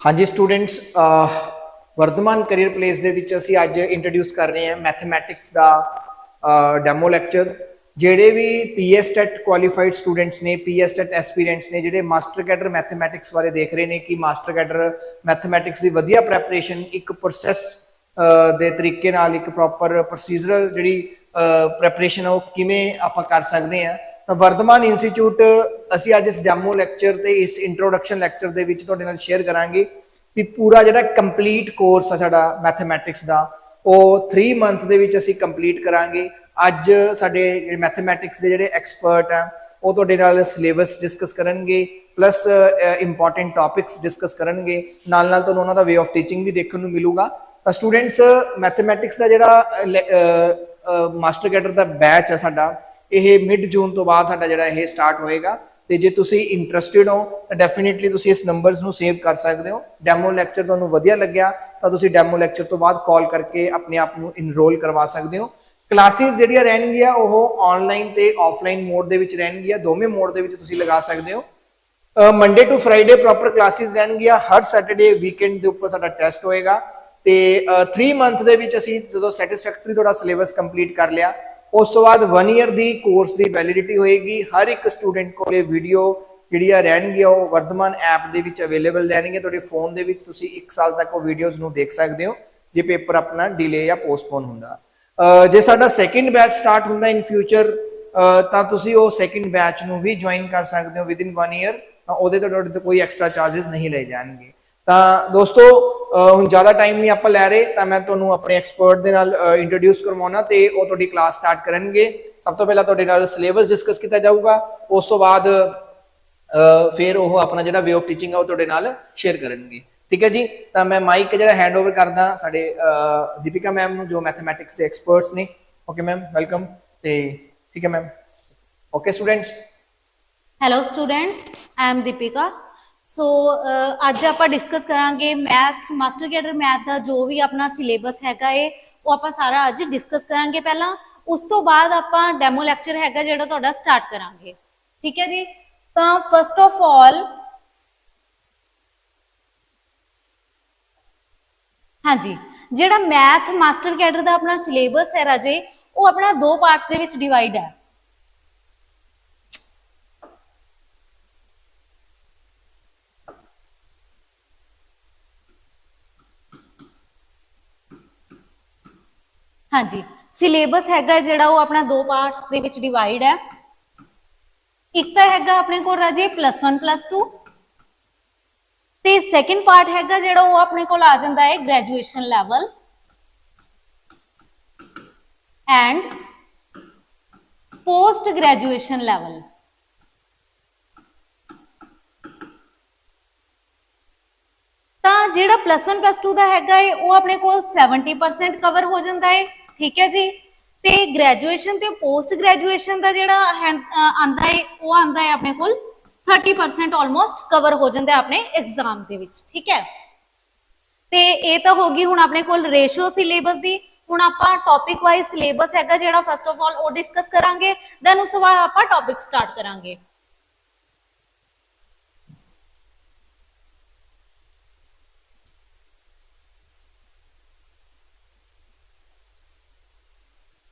हाँ जी students, Vardhman career place दे विच असीं अज इंट्रोड्यूस कर रहे हैं मैथमैटिक्स का डैमो लैक्चर। ਜਿਹੜੇ भी पीएस टैट क्वालीफाइड स्टूडेंट्स ने, पीएस टैट एस्पीरेंट्स ने, ਜਿਹੜੇ मास्टर कैडर मैथमैटिक्स बारे देख रहे हैं कि मास्टर कैडर मैथमैटिक्स की वधिया प्रैपरेशन एक प्रोसैस ਦੇ तरीके नाल एक प्रॉपर प्रोसीजरल ਜਿਹੜੀ प्रैपरेशन है वो किवें आपां कर सकते हैं। ਤਾਂ वर्धमान इंस्टीट्यूट ਅਸੀਂ ਅੱਜ ਇਸ ਡੈਮੋ ਲੈਕਚਰ ਤੇ ਇਸ ਇੰਟਰੋਡਕਸ਼ਨ ਲੈਕਚਰ ਦੇ ਵਿੱਚ ਤੁਹਾਡੇ ਨਾਲ ਸ਼ੇਅਰ ਕਰਾਂਗੇ ਕਿ ਪੂਰਾ ਜਿਹੜਾ ਕੰਪਲੀਟ ਕੋਰਸ ਆ ਸਾਡਾ ਮੈਥਮੈਟਿਕਸ ਦਾ ਉਹ 3 ਮੰਥ ਦੇ ਵਿੱਚ ਅਸੀਂ ਕੰਪਲੀਟ ਕਰਾਂਗੇ। ਅੱਜ ਸਾਡੇ ਮੈਥਮੈਟਿਕਸ ਦੇ ਜਿਹੜੇ ਐਕਸਪਰਟ ਆ ਉਹ ਤੁਹਾਡੇ ਨਾਲ ਸਿਲੇਬਸ ਡਿਸਕਸ ਕਰਨਗੇ, ਪਲੱਸ ਇੰਪੋਰਟੈਂਟ ਟੌਪਿਕਸ ਡਿਸਕਸ ਕਰਨਗੇ, ਨਾਲ ਨਾਲ ਤੁਹਾਨੂੰ ਉਹਨਾਂ ਦਾ ਵੇ ਆਫ ਟੀਚਿੰਗ ਵੀ ਦੇਖਣ ਨੂੰ ਮਿਲੂਗਾ। ਤਾਂ ਸਟੂਡੈਂਟਸ ਮੈਥਮੈਟਿਕਸ ਦਾ ਜਿਹੜਾ ਮਾਸਟਰ ਕੈਡਰ ਦਾ ਬੈਚ ਆ ਸਾਡਾ ਇਹ ਮਿਡ ਜੂਨ ਤੋਂ ਬਾਅਦ ਸਾਡਾ ਜਿਹੜਾ ਇਹ ਸਟਾਰਟ ਹੋਏਗਾ। ਤੇ ਜੇ ਤੁਸੀਂ ਇੰਟਰਸਟਿਡ ਹੋ ਤਾਂ ਡੈਫੀਨਿਟਲੀ ਤੁਸੀਂ ਇਸ ਨੰਬਰਸ ਨੂੰ ਸੇਵ ਕਰ ਸਕਦੇ ਹੋ। ਡੈਮੋ ਲੈਕਚਰ ਤੁਹਾਨੂੰ ਵਧੀਆ ਲੱਗਿਆ ਤਾਂ ਤੁਸੀਂ ਡੈਮੋ ਲੈਕਚਰ ਤੋਂ ਬਾਅਦ ਕਾਲ ਕਰਕੇ ਆਪਣੇ ਆਪ ਨੂੰ ਇਨਰੋਲ ਕਰਵਾ ਸਕਦੇ ਹੋ। ਕਲਾਸਿਸ ਜਿਹੜੀਆਂ ਰਹਿਣਗੀਆਂ ਉਹ ਆਨਲਾਈਨ ਤੇ ਆਫਲਾਈਨ ਮੋਡ ਦੇ ਵਿੱਚ ਰਹਿਣਗੀਆਂ, ਦੋਵੇਂ ਮੋਡ ਦੇ ਵਿੱਚ ਤੁਸੀਂ ਲਗਾ ਸਕਦੇ ਹੋ। Monday to Friday proper classes ਰਹਿਣਗੀਆਂ, ਹਰ ਸੈਟਰਡੇ ਵੀਕਐਂਡ ਦੇ ਉੱਪਰ ਸਾਡਾ ਟੈਸਟ ਹੋਏਗਾ। ਤੇ 3 ਮੰਥ ਦੇ ਵਿੱਚ ਅਸੀਂ ਜਦੋਂ ਸੈਟੀਸਫੈਕਟਰੀ ਤੁਹਾਡਾ ਸਿਲੇਬਸ ਕੰਪਲੀਟ ਕਰ ਲਿਆ ਉਸ ਤੋਂ ਬਾਅਦ 1 ਈਅਰ ਦੀ ਕੋਰਸ ਦੀ ਵੈਲਿਡਿਟੀ ਹੋਏਗੀ। ਹਰ ਇੱਕ ਸਟੂਡੈਂਟ ਕੋਲੇ ਵੀਡੀਓ ਜਿਹੜੀਆਂ ਰਹਿਣਗੀਆਂ ਉਹ ਵਰਧਮਾਨ ਐਪ ਦੇ ਵਿੱਚ ਅਵੇਲੇਬਲ ਰਹਿਣਗੀਆਂ। ਤੁਹਾਡੇ ਫੋਨ ਦੇ ਵਿੱਚ ਤੁਸੀਂ 1 ਸਾਲ ਤੱਕ ਉਹ ਵੀਡੀਓਜ਼ ਨੂੰ ਦੇਖ ਸਕਦੇ ਹੋ ਜੇ ਪੇਪਰ ਆਪਣਾ ਡਿਲੇ ਜਾਂ ਪੋਸਟਪੋਨ ਹੁੰਦਾ। ਜੇ ਸਾਡਾ ਸੈਕਿੰਡ ਬੈਚ ਸਟਾਰਟ ਹੁੰਦਾ ਇਨ ਫਿਊਚਰ ਤਾਂ ਤੁਸੀਂ ਉਹ ਸੈਕਿੰਡ ਬੈਚ ਨੂੰ ਵੀ ਜੁਆਇਨ ਕਰ ਸਕਦੇ ਹੋ ਵਿਦਿਨ 1 ਈਅਰ। ਤਾਂ ਉਹਦੇ ਤੋਂ ਤੁਹਾਡੇ ਤੋਂ ਕੋਈ ਐਕਸਟਰਾ ਚਾਰजेस ਨਹੀਂ ਲਏ ਜਾਣਗੇ। ਤਾਂ ਦੋਸਤੋ ਹੁਣ ਜ਼ਿਆਦਾ ਟਾਈਮ ਨਹੀਂ ਆਪਾਂ ਲੈ ਰਹੇ ਤਾਂ ਮੈਂ ਤੁਹਾਨੂੰ ਆਪਣੇ ਐਕਸਪਰਟ ਦੇ ਨਾਲ ਇੰਟਰੋਡਿਊਸ ਕਰਵਾਉਣਾ ਤੇ ਉਹ ਤੁਹਾਡੀ ਕਲਾਸ ਸਟਾਰਟ ਕਰਨਗੇ। ਸਭ ਤੋਂ ਪਹਿਲਾਂ ਤੁਹਾਡੇ ਨਾਲ ਸਿਲੇਬਸ ਡਿਸਕਸ ਕੀਤਾ ਜਾਊਗਾ, ਉਸ ਤੋਂ ਬਾਅਦ ਫਿਰ ਉਹ ਆਪਣਾ ਜਿਹੜਾ ਵੇ ਆਫ ਟੀਚਿੰਗ ਆ ਉਹ ਤੁਹਾਡੇ ਨਾਲ ਸ਼ੇਅਰ ਕਰਨਗੇ। ਠੀਕ ਹੈ ਜੀ, ਤਾਂ ਮੈਂ ਮਾਈਕ ਜਿਹੜਾ ਹੈਂਡ ਓਵਰ ਕਰਦਾ ਸਾਡੇ ਦੀਪਿਕਾ ਮੈਮ ਨੂੰ ਜੋ ਮੈਥਮੈਟਿਕਸ ਦੇ ਐਕਸਪਰਟਸ ਨੇ। Okay ma'am, welcome. ਤੇ ਠੀਕ ਹੈ ma'am. Okay students. Hello students, I am Deepika. So ਅੱਜ ਆਪਾਂ ਡਿਸਕਸ ਕਰਾਂਗੇ ਮੈਥ, ਮਾਸਟਰ ਕੈਡਰ ਮੈਥ ਦਾ ਜੋ ਵੀ ਆਪਣਾ ਸਿਲੇਬਸ ਹੈਗਾ ਏ ਉਹ ਆਪਾਂ ਸਾਰਾ ਅੱਜ ਡਿਸਕਸ ਕਰਾਂਗੇ ਪਹਿਲਾਂ। ਉਸ ਤੋਂ ਬਾਅਦ ਆਪਾਂ ਡੈਮੋ ਲੈਕਚਰ ਹੈਗਾ ਜਿਹੜਾ ਤੁਹਾਡਾ ਸਟਾਰਟ ਕਰਾਂਗੇ। ਠੀਕ ਹੈ ਜੀ, ਤਾਂ ਫਸਟ ਆਫ ਆਲ ਹਾਂਜੀ ਜਿਹੜਾ ਮੈਥ ਮਾਸਟਰ ਕੈਡਰ ਦਾ ਆਪਣਾ ਸਿਲੇਬਸ ਹੈ ਰਾਜੇ ਉਹ ਆਪਣਾ 2 ਪਾਰਟਸ ਦੇ ਵਿੱਚ ਡਿਵਾਈਡ ਹੈ। ਹਾਂਜੀ ਸਿਲੇਬਸ ਹੈਗਾ ਜਿਹੜਾ ਉਹ ਆਪਣਾ 2 ਪਾਰਟਸ ਦੇ ਵਿੱਚ ਡਿਵਾਈਡ ਹੈ। ਇੱਕ ਤਾਂ ਹੈਗਾ ਆਪਣੇ ਕੋਲ ਰਾਜੇ +1 +2 ਤੇ ਸੈਕਿੰਡ ਪਾਰਟ ਹੈਗਾ ਜਿਹੜਾ ਉਹ ਆਪਣੇ ਕੋਲ ਆ ਜਾਂਦਾ ਹੈ graduation level and post graduation level. ਤਾਂ ਜਿਹੜਾ +1 +2 ਦਾ ਹੈਗਾ ਹੈ ਉਹ ਆਪਣੇ ਕੋਲ 70% ਕਵਰ ਹੋ ਜਾਂਦਾ ਹੈ। ਠੀਕ ਹੈ ਜੀ, ਤੇ ਗ੍ਰੈਜੂਏਸ਼ਨ ਤੇ ਪੋਸਟ ਗ੍ਰੈਜੂਏਸ਼ਨ ਦਾ ਜਿਹੜਾ ਆਂਦਾ ਹੈ ਉਹ ਆਂਦਾ ਹੈ ਆਪਣੇ ਕੋਲ 30% ਆਲਮੋਸਟ ਕਵਰ ਹੋ ਜਾਂਦਾ ਹੈ ਆਪਣੇ ਐਗਜ਼ਾਮ ਦੇ ਵਿੱਚ। ਠੀਕ ਹੈ, ਤੇ ਇਹ ਤਾਂ ਹੋ ਗਈ ਹੁਣ ਆਪਣੇ ਕੋਲ ਰੇਸ਼ੋ ਸਿਲੇਬਸ ਦੀ। ਹੁਣ ਆਪਾਂ ਟੌਪਿਕ ਵਾਈਜ਼ ਸਿਲੇਬਸ ਹੈਗਾ ਜਿਹੜਾ ਫਸਟ ਆਫ ਆਲ ਉਹ ਡਿਸਕਸ ਕਰਾਂਗੇ, ਦੈਨ ਉਸ ਤੋਂ ਬਾਅਦ ਆਪਾਂ ਟੌਪਿਕ ਸਟਾਰਟ ਕਰਾਂਗੇ।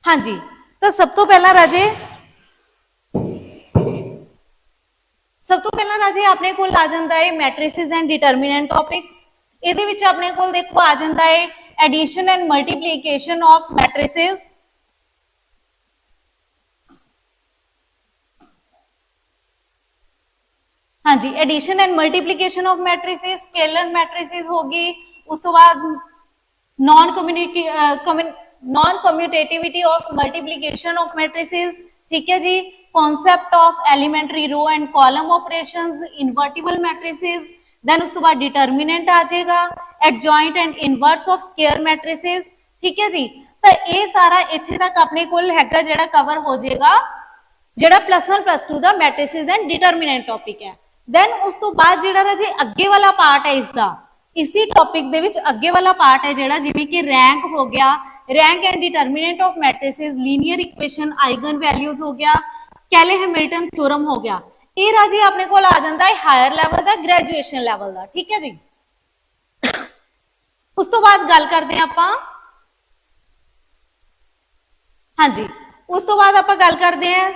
ਹਾਂਜੀ, ਤਾਂ ਸਭ ਤੋਂ ਪਹਿਲਾਂ ਰਾਜੇ ਆਪਣੇ ਕੋਲ ਆ ਜਾਂਦਾ ਹੈ ਮੈਟ੍ਰਿਸਿਸ ਐਂਡ ਡਿਟਰਮੀਨੈਂਟ ਟੌਪਿਕਸ। ਇਹਦੇ ਵਿੱਚ ਆਪਣੇ ਕੋਲ ਦੇਖੋ ਆ ਜਾਂਦਾ ਹੈ addition and multiplication of matrices, ਹਾਂਜੀ addition and multiplication of matrices, scalar matrices ਹੋ ਗਈ। ਉਸ ਤੋਂ ਬਾਅਦ non commutativity of multiplication of matrices. ठीक है जी, concept of elementary row and column operations, invertible matrices, then उस तो बाद डिटरमिनेंट आ जाएगा, adjoint and inverse of square matrices. ठीक है जी, तो ये सारा इत्थे तक अपने कोल हैगा जेड़ा कवर हो जाएगा जेड़ा +1 +2 दा मैट्रिसेस एंड डिटरमिनेंट टॉपिक है। देन उस तो बाद जेड़ा राजे अगे वाला पार्ट है इसका, इसी टॉपिक दे विच अगे वाला पार्ट है जेड़ा जिवें कि रैंक हो गया, rank and determinant of matrices, linear equation, eigen values हो गया, कैले हैमिल्टन थ्योरम हो गया। ये राजी अपने को आ जाता है हायर लैवल का, ग्रैजुएशन लैवल का। ठीक है जी, उस तो बाद गल करते हैं आपां, हाँ जी, उस तो बाद आपां गल करते हैं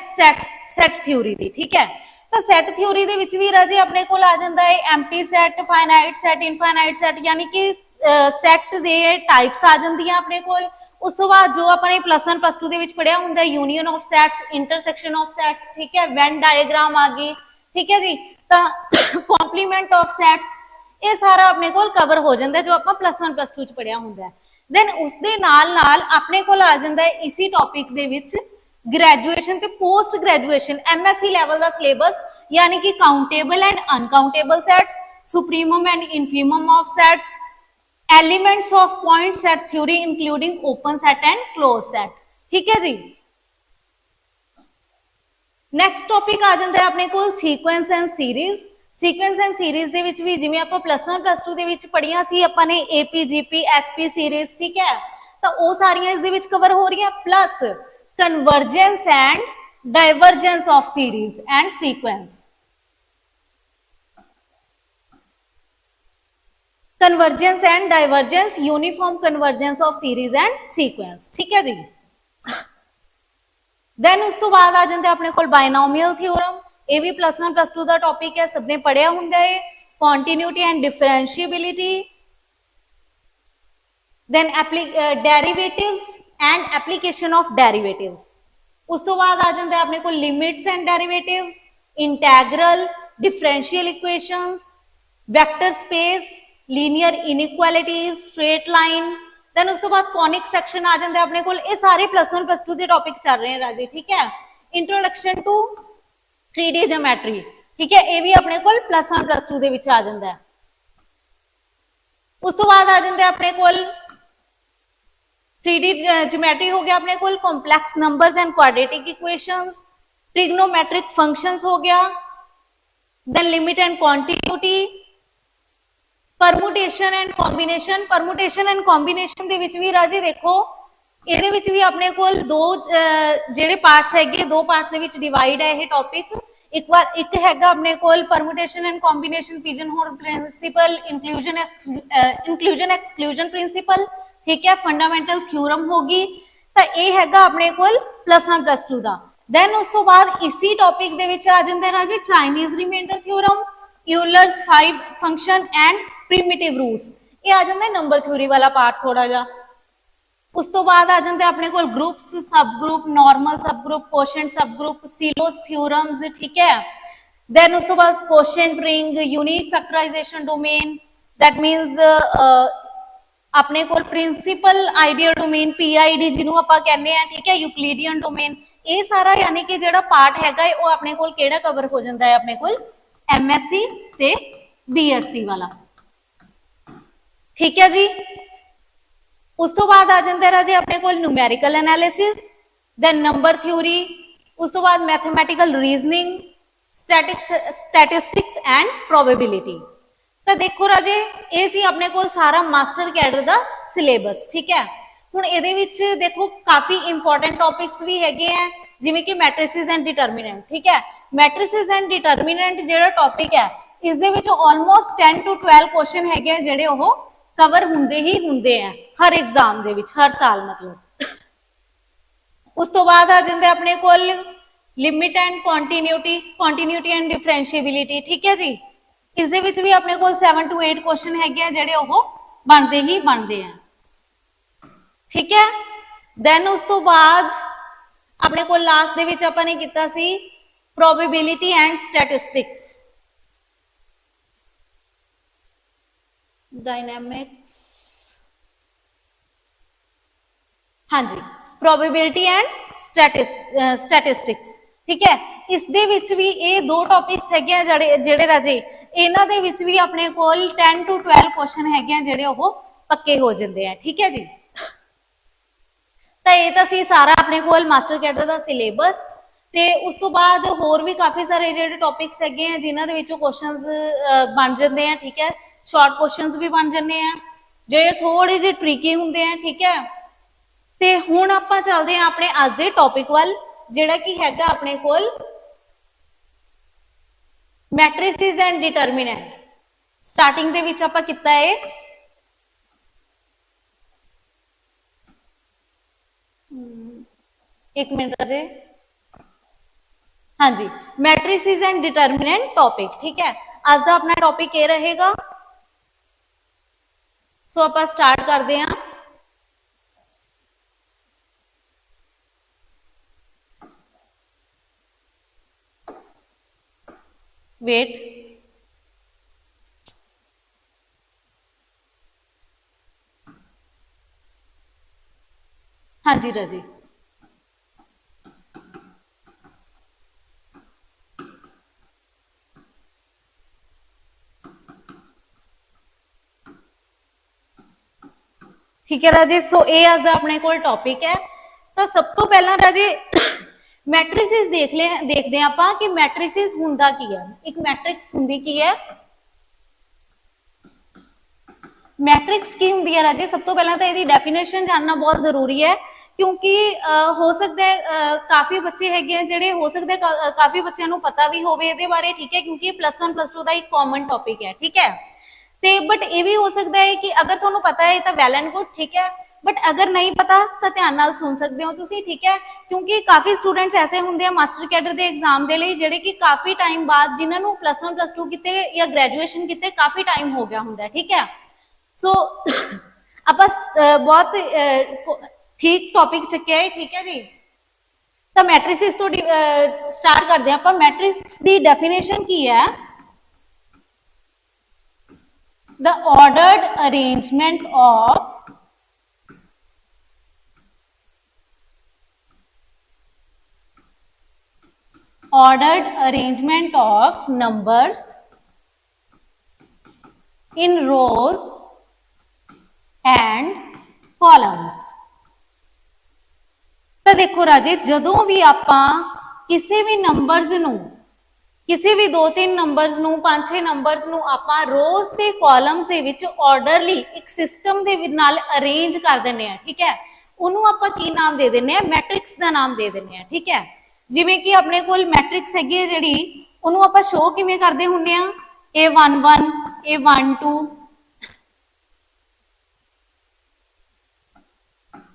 सैट थ्योरी की। ठीक है, तो सैट थ्योरी दे विच भी राजे अपने कोल आ जांदा है empty set, finite set, infinite set, यानी कि सैट दे टाइप्स आ जांदियां अपने कोल। उस तो बाद जो अपने +1 +2 दे विच पढ़िया हुंदा है union of sets, intersection of sets, ठीक है, वेन डायग्राम आ गई, ठीक है जी, तो कॉम्प्लीमेंट ऑफ सैट्स, ये सारा अपने कोल कवर हो जाता है जो आप +1 +2 च पढ़िया होंगे। दैन उसके नाल नाल अपने कोल आ जाता है इसी टॉपिक दे विच ग्रैजुएशन ते पोस्ट ग्रैजुएशन MSc लैवल का सिलेबस, यानी कि countable and uncountable sets, supremum and infimum of sets, elements of point set theory including open set and close set. ठीक है जी, नैक्सट टॉपिक आ जाता है अपने को sequence and series. Sequence and series दे विच भी जिवें आपां +1 +2 दे विच पढ़ियां सी आपां ने AP GP HP सीरीज, ठीक है, तो वो सारियां इस दे विच कवर हो रही है, plus convergence and divergence of series and sequence, convergence and divergence, uniform convergence of series and sequence. ठीक है जी, देन उस तो बाद आ जाते अपने को बायनोमियल थ्योरम, ये भी +1 +2 का टॉपिक है, सबने पढ़िया होंगे है, continuity and differentiability, then derivatives and application of derivatives. उस तो बाद आ जाते अपने को limits and derivatives, integral, differential equations, vector space, linear inequalities, straight line, then उस तो बाद कॉनिक सेक्शन आ जाता है अपने को। ये सारे +1 +2 के टॉपिक चल रहे हैं राजे, ठीक है, इंट्रोडक्शन टू 3D ज्योमेट्री, ठीक है, ये भी अपने को +1 +2 दे विच आ जाता है। उस तो बाद आ जाते अपने को 3D ज्योमेट्री हो गया अपने को, complex numbers and quadratic equations, trigonometric functions हो गया, then limit and continuity, permutation and combination. Permutation and combination दे विच भी राजे देखो, ਇਹਦੇ ਵਿੱਚ ਵੀ ਆਪਣੇ ਕੋਲ ਦੋ ਜਿਹੜੇ ਪਾਰਟਸ ਹੈਗੇ, ਦੋ ਪਾਰਟਸ ਦੇ ਵਿੱਚ ਡਿਵਾਈਡ ਹੈ ਇਹ ਟੌਪਿਕ। ਇੱਕ ਹੈਗਾ ਆਪਣੇ ਕੋਲ permutation and combination pigeon hole principle, inclusion exclusion principle, ਠੀਕ ਹੈ, ਫੰਡਾਮੈਂਟਲ ਥਿਊਰਮ ਹੋ ਗਈ, ਤਾਂ ਇਹ ਹੈਗਾ ਆਪਣੇ ਕੋਲ +1 +2 ਦਾ। ਦੈਨ ਉਸ ਤੋਂ ਬਾਅਦ ਇਸੀ ਟੌਪਿਕ ਦੇ ਵਿੱਚ ਆ ਜਾਂਦੇ ਰਾਜੇ Chinese remainder theorem, Euler's 5 function and primitive roots, ये आ जाता है नंबर थ्योरी वाला पार्ट थोड़ा जा। उस तो बाद आ जाते अपने को groups, subgroup, normal subgroup, quotient subgroup, Sylow's theorems, ठीक है, देन उस तो बाद quotient ring, unique factorization domain, that means अपने को प्रिंसिपल आइडियल डोमेन PID जिन्होंने आप कहने हैं, ठीक है, यूक्लिडियन डोमेन, ये सारा यानी कि जो पार्ट है वो अपने को केड़ा कवर हो जाता है अपने को MSc ते BSc वाला, ठीक है जी। उस तो बाद आ जाता है राजे अपने को numerical analysis, then number theory, उस तो बाद mathematical reasoning, statistics and probability. तो देखो राजे ये सी अपने को सारा मास्टर कैडर का सिलेबस, ठीक है। हुण इहदे विच देखो काफी इंपॉर्टेंट टॉपिक्स भी हैगे हैं, जिवें कि मैट्रिसेस एंड डिटरमिनेंट, ठीक है, मैट्रिसेस एंड डिटरमिनेंट जिहड़ा टॉपिक है इस दे विच ऑलमोस्ट 10 to 12 क्वेश्चन हैगे हैं जिहड़े ओह कवर हुंदे ही हुंदे हैं हर एग्जाम दे विच, हर साल मतलब। उस तो बाद आ जांदे अपने कोल limit and continuity, continuity and differentiability, ठीक है जी, इस दे विच भी अपने कोल 7 to 8 क्वेश्चन हैगे हैं जिहड़े ओह बनदे ही बनदे हैं, ठीक है। देन उस तो बाद अपने को लास्ट दे विच आपां ने कीता सी प्रोबेबिलिटी एंड स्टैटिस्टिक्स, डायनामिक्स, हाँ जी, प्रोबेबिलिटी एंड स्टैटिस्टिक्स, ठीक है। इस दे विच भी ये दो टॉपिक्स हैगे जिहड़े राजे इन्हां दे विच भी अपने कोल 10 to 12 क्वेश्चन हैगे जिहड़े ओह पक्के हो जांदे हैं, ठीक है जी। तो ये तो सी सारा अपने को मास्टर कैडर का सिलेबस, ते उस तो बाद होर भी काफ़ी सारे जो टॉपिक्स है जिन्हों के क्वेश्चंस बन जाते हैं, ठीक है, शॉर्ट क्वेश्चंस भी बन जाते हैं जो थोड़े जे ट्रिकी होंगे हैं, ठीक है। तो हुण आपां चलते हैं अपने अज के टॉपिक वाल जिहड़ा कि हैगा अपने कोल मैट्रिसेस एंड डिटरमिनेंट। स्टार्टिंग दे विच आपां कीता है एक मिनट राजे, हाँ जी, मैट्रिसेस एंड डिटरमिनेंट टॉपिक, ठीक है। आज का अपना टॉपिक ये रहेगा, सो आप स्टार्ट करते हैं। वेट, हाँ जी राजी, ठीक है राजे। सो ये अज अपने को टॉपिक है। तो सब तो पहला राजे मैट्रिसेस देखते हैं आप कि मैट्रिसेस हुंदा की है। एक मैट्रिक्स हुंदी की है, मैट्रिक्स की हुंदी है राजे। सब तो पहला तो इसकी डेफिनेशन जानना बहुत जरूरी है, क्योंकि हो सकता है काफी बच्चे है जेडे हो सकते काफी बच्चों को पता भी होवे इहदे बारे, ठीक है, क्योंकि +1 +2 का एक कॉमन टॉपिक है, ठीक है। ते बट ये भी हो सकता है कि अगर तुहानू पता है तो वैल एंड गुड, ठीक है, बट अगर नहीं पता तो ध्यान नाल सुन सकते हो तुसी, ठीक है, क्योंकि काफी स्टूडेंट्स ऐसे होंगे हैं मास्टर कैडर के एग्जाम के लिए जेडे कि काफी टाइम बाद जिन्होंने +1 +2 किते या ग्रेजुएशन किते काफी टाइम हो गया होंगे, ठीक है। सो आप बहुत ठीक टॉपिक चुके है, ठीक है जी। तो मैट्रिसेस तो स्टार्ट करते हैं। आप मैट्रिक्स की डेफिनेशन की है, the ordered arrangement of numbers in rows and columns। तो देखो राजे, जदों भी आपां किसी भी नंबर्स नूं, किसी भी 2-3 नंबर्स नूं 5-6 नंबर्स नूं आपां रोज ते कॉलम्स दे विच ऑर्डरली एक सिस्टम दे नाल अरेंज कर दिंदे आ, ठीक है, उन्होंने आपां की नाम दे दिंदे आ, मैट्रिक्स का नाम दे दिंदे आ, ठीक है। जिवें कि अपने कोल मैट्रिक्स हैगी जिहड़ी उन्होंने आपां शो किवें करदे हुंदे आ, A11 A12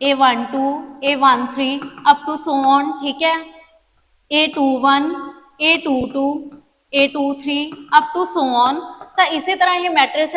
A12 A13 up to so on, ठीक है, A21 A22 A23 up to so on. तो इसी तरह ये मैट्रिक्स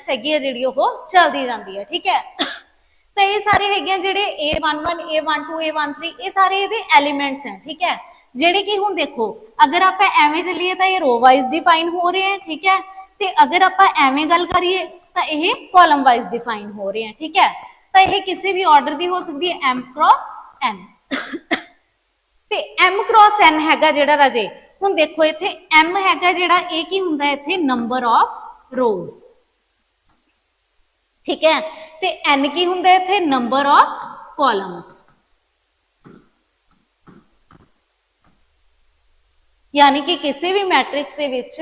हैगी है जिहड़ी ओह चलदी जांदी है, ठीक है। तो ये सारे हैगे जिहड़े A11 A12 A13 ये सारे इहदे एलीमेंट्स हैं, ठीक है, जिहड़े कि हुण देखो अगर आप एवें चलीए तो ये रो वाइज डिफाइन हो रहे हैं, ठीक है, तो अगर आप एवें गल करिए तो ये कॉलम वाइज डिफाइन हो रहे हैं, ठीक है। तो यह किसी भी ऑर्डर की हो सकती है M क्रॉस N। ते M क्रॉस N हैगा जेड़ा राजे, हुण देखो इत्थे M हैगा जेड़ा ये की हुंदा है इत्थे नंबर ऑफ रोज, ठीक है, ते N की हुंदा है इत्थे नंबर ऑफ कॉलम्स। यानी कि किसी भी मैट्रिक्स दे विच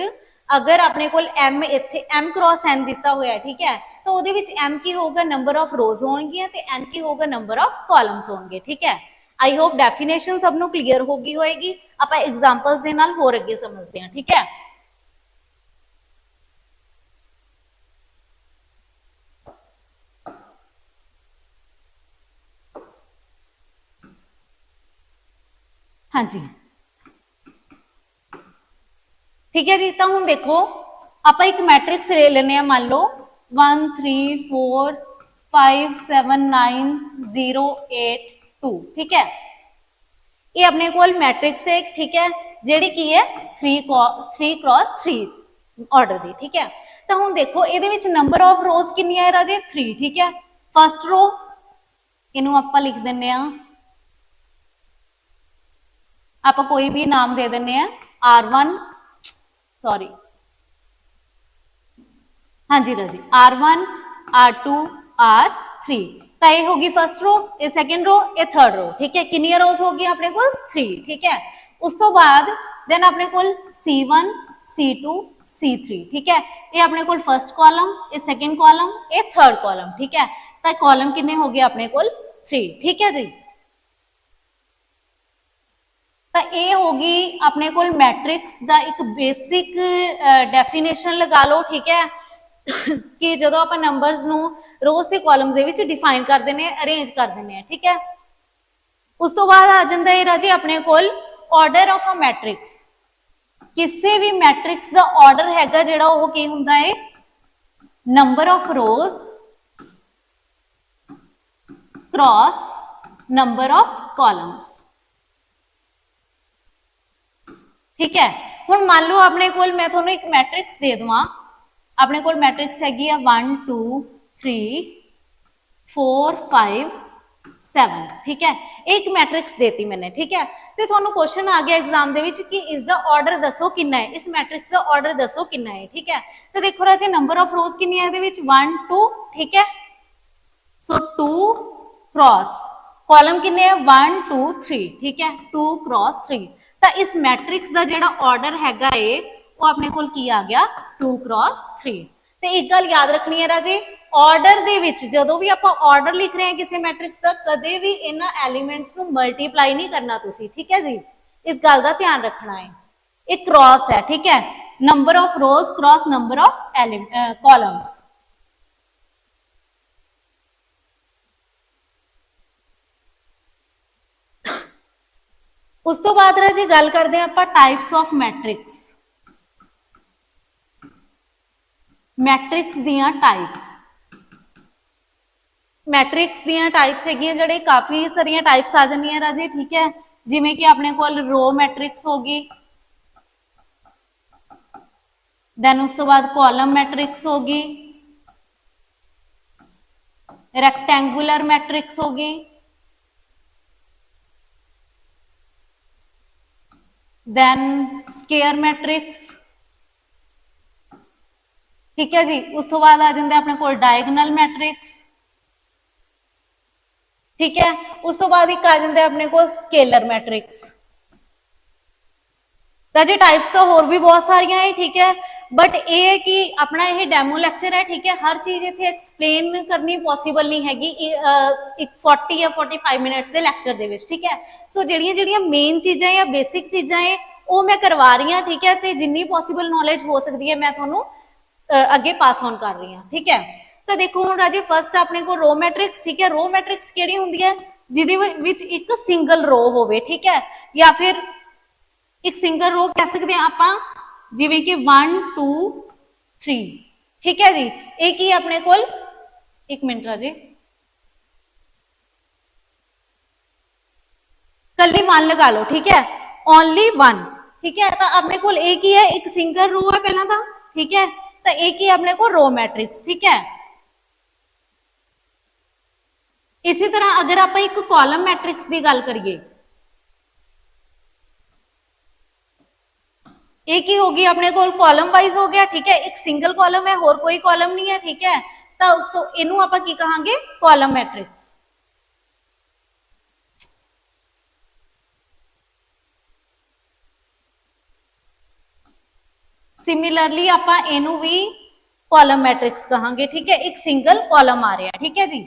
अगर अपने कोल M इत्थे M क्रॉस N दिता होया है, ठीक है, तो उहदे विच M की होगा नंबर ऑफ रोज होणगियां ते N की होगा नंबर ऑफ कॉलम्स होणगे, ठीक है। आई होप डेफिनेशन सबनों क्लीयर होगी होएगी। आप एग्जांपल्स दे नाल होर अगे समझते हैं, ठीक है। हाँ जी, ठीक है जी। तो हुण देखो आप एक मैट्रिक्स ले लेने, मान लो 1 3 4 5 7 9 0 8 2, ठीक है, ये अपने को मैट्रिक्स है, ठीक है, जेडी की है 3 क्रॉस 3 ऑर्डर दी, ठीक है। तो हुण देखो ये नंबर ऑफ रोज कितनी है राजे 3, ठीक है। फर्स्ट रो इनू आप लिख देने, आप कोई भी नाम दे देने R1, सॉरी, हाँ जी राजी, R1 R2 R3। तो ये होगी फर्स्ट रो, ये सेकंड रो, ये थर्ड रो, ठीक है। कितनी रोज होगी अपने को 3, ठीक है। उस तो बाद देन अपने को C1 C2 C3, ठीक है, ये अपने को फर्स्ट कॉलम, ये सेकंड कॉलम, ये थर्ड कॉलम, ठीक है। तो कॉलम कितने हो गए अपने को 3, ठीक है जी। तो ये होगी अपने को मैट्रिक्स का एक बेसिक डेफिनेशन लगा लो, ठीक है, कि जो आप नंबर्स नू रोज के कॉलम्स दे विच डिफाइन कर देने, अरेंज कर देने, ठीक है। उस तो बाद आ जाता है राजे अपने कोल ऑर्डर ऑफ अ मैट्रिक्स। किसी भी मैट्रिक्स का ऑर्डर हैगा जिहड़ा वो की हुंदा है number of rose cross number of columns. ठीक है, हुण मान लो अपने कोल मैं थोनों एक मैट्रिक्स दे देवां, अपने कोल मैट्रिक्स हैगी आ 1 2 3 4 5 7। ठीक है, एक मैट्रिक्स देती मैंने। ठीक है, तो थोनों क्वेश्चन आ गया एग्जाम दे विच कि इसका ऑर्डर दसो कितना है, इस मैट्रिक्स का ऑर्डर दसो कितना है। ठीक है, तो देखो राजे नंबर ऑफ रोज कितनी है 1 2। ठीक है, सो 2 क्रॉस कॉलम कितने 1 2 3। ठीक है, 2 क्रॉस 3। तो इस मैट्रिक्स का जो ऑर्डर हैगा है वो अपने कोल की आ गया 2 क्रॉस 3। तो एक गल याद रखनी है राजे, ऑर्डर दे विच जदों भी आपां ऑर्डर लिख रहे हैं किसी मैट्रिक्स का, कदे भी इन्हां एलीमेंट्स नूं मल्टीप्लाई नहीं करना तुसीं। ठीक है जी, इस गल का ध्यान रखना है। एक क्रॉस है, ठीक है, number of rose cross number of columns. उस तो बाद राजे गल करते हैं आपां टाइप्स ऑफ मैट्रिक्स। मैट्रिक्स दियां टाइप्स, मैट्रिक्स दियां टाइप्स हैगियां जिहड़े काफी सारियां टाइप्स आ जांदियां राजे। ठीक है, जिवें कि अपने कोल रो मैट्रिक्स होगी, देन उस तो बाद कॉलम मैट्रिक्स होगी, रेक्टेंगुलर मैट्रिक्स होगी, देन स्केयर मैट्रिक्स। ठीक है जी, उस तो बाद आ जाते अपने कोल डायगोनल मैट्रिक्स। ठीक है, उस तो बाद एक आ जाते अपने को स्केलर मैट्रिक्स। राजे टाइप्स तो होर भी बहुत सारिया है। ठीक है, बट ये है कि अपना ये डेमो लैक्चर है। ठीक है, हर चीज इतने एक्सप्लेन करनी पॉसीबल नहीं हैगी एक 40 या 45 मिनट्स के लैक्चर दे विच। ठीक है, सो जिहड़ियां मेन चीज़ां या बेसिक चीज़ां है वो मैं करवा रही हाँ। ठीक है, तो जिन्नी पॉसीबल नॉलेज हो सकती है मैं थोनों अगे पास ऑन कर रही हाँ। ठीक है, तो देखो हुण राजे फर्स्ट अपने को रो मैट्रिक्स। ठीक है, रो मैट्रिक्स किहड़ी हुंदी है जिहदे विच एक सिंगल रो होवे। ठीक है, या फिर एक सिंगल रो कह सकते हैं आप, जिवें कि 1 2 3। ठीक है जी, एक ही अपने कोल एक मिनट राजे कल्ली 1 लगा लो। ठीक है, ओनली 1। ठीक है, तो अपने कोल एक ही है, एक सिंगल रो है पहला तो। ठीक है, तो एक ही अपने को रो मैट्रिक्स। ठीक है, इसी तरह अगर आप एक कॉलम मैट्रिक्स की गल करिए, एक ही होगी अपने को कॉलम वाइज हो गया। ठीक है, एक सिंगल कॉलम है, होर कोई कॉलम नहीं है। ठीक है, तो उस तो इनू आप की कहांगे कॉलम मैट्रिक्स। सिमिलरली आप इनू भी कॉलम मैट्रिक्स कहांगे। ठीक है, एक सिंगल कॉलम आ रहा है। ठीक है जी,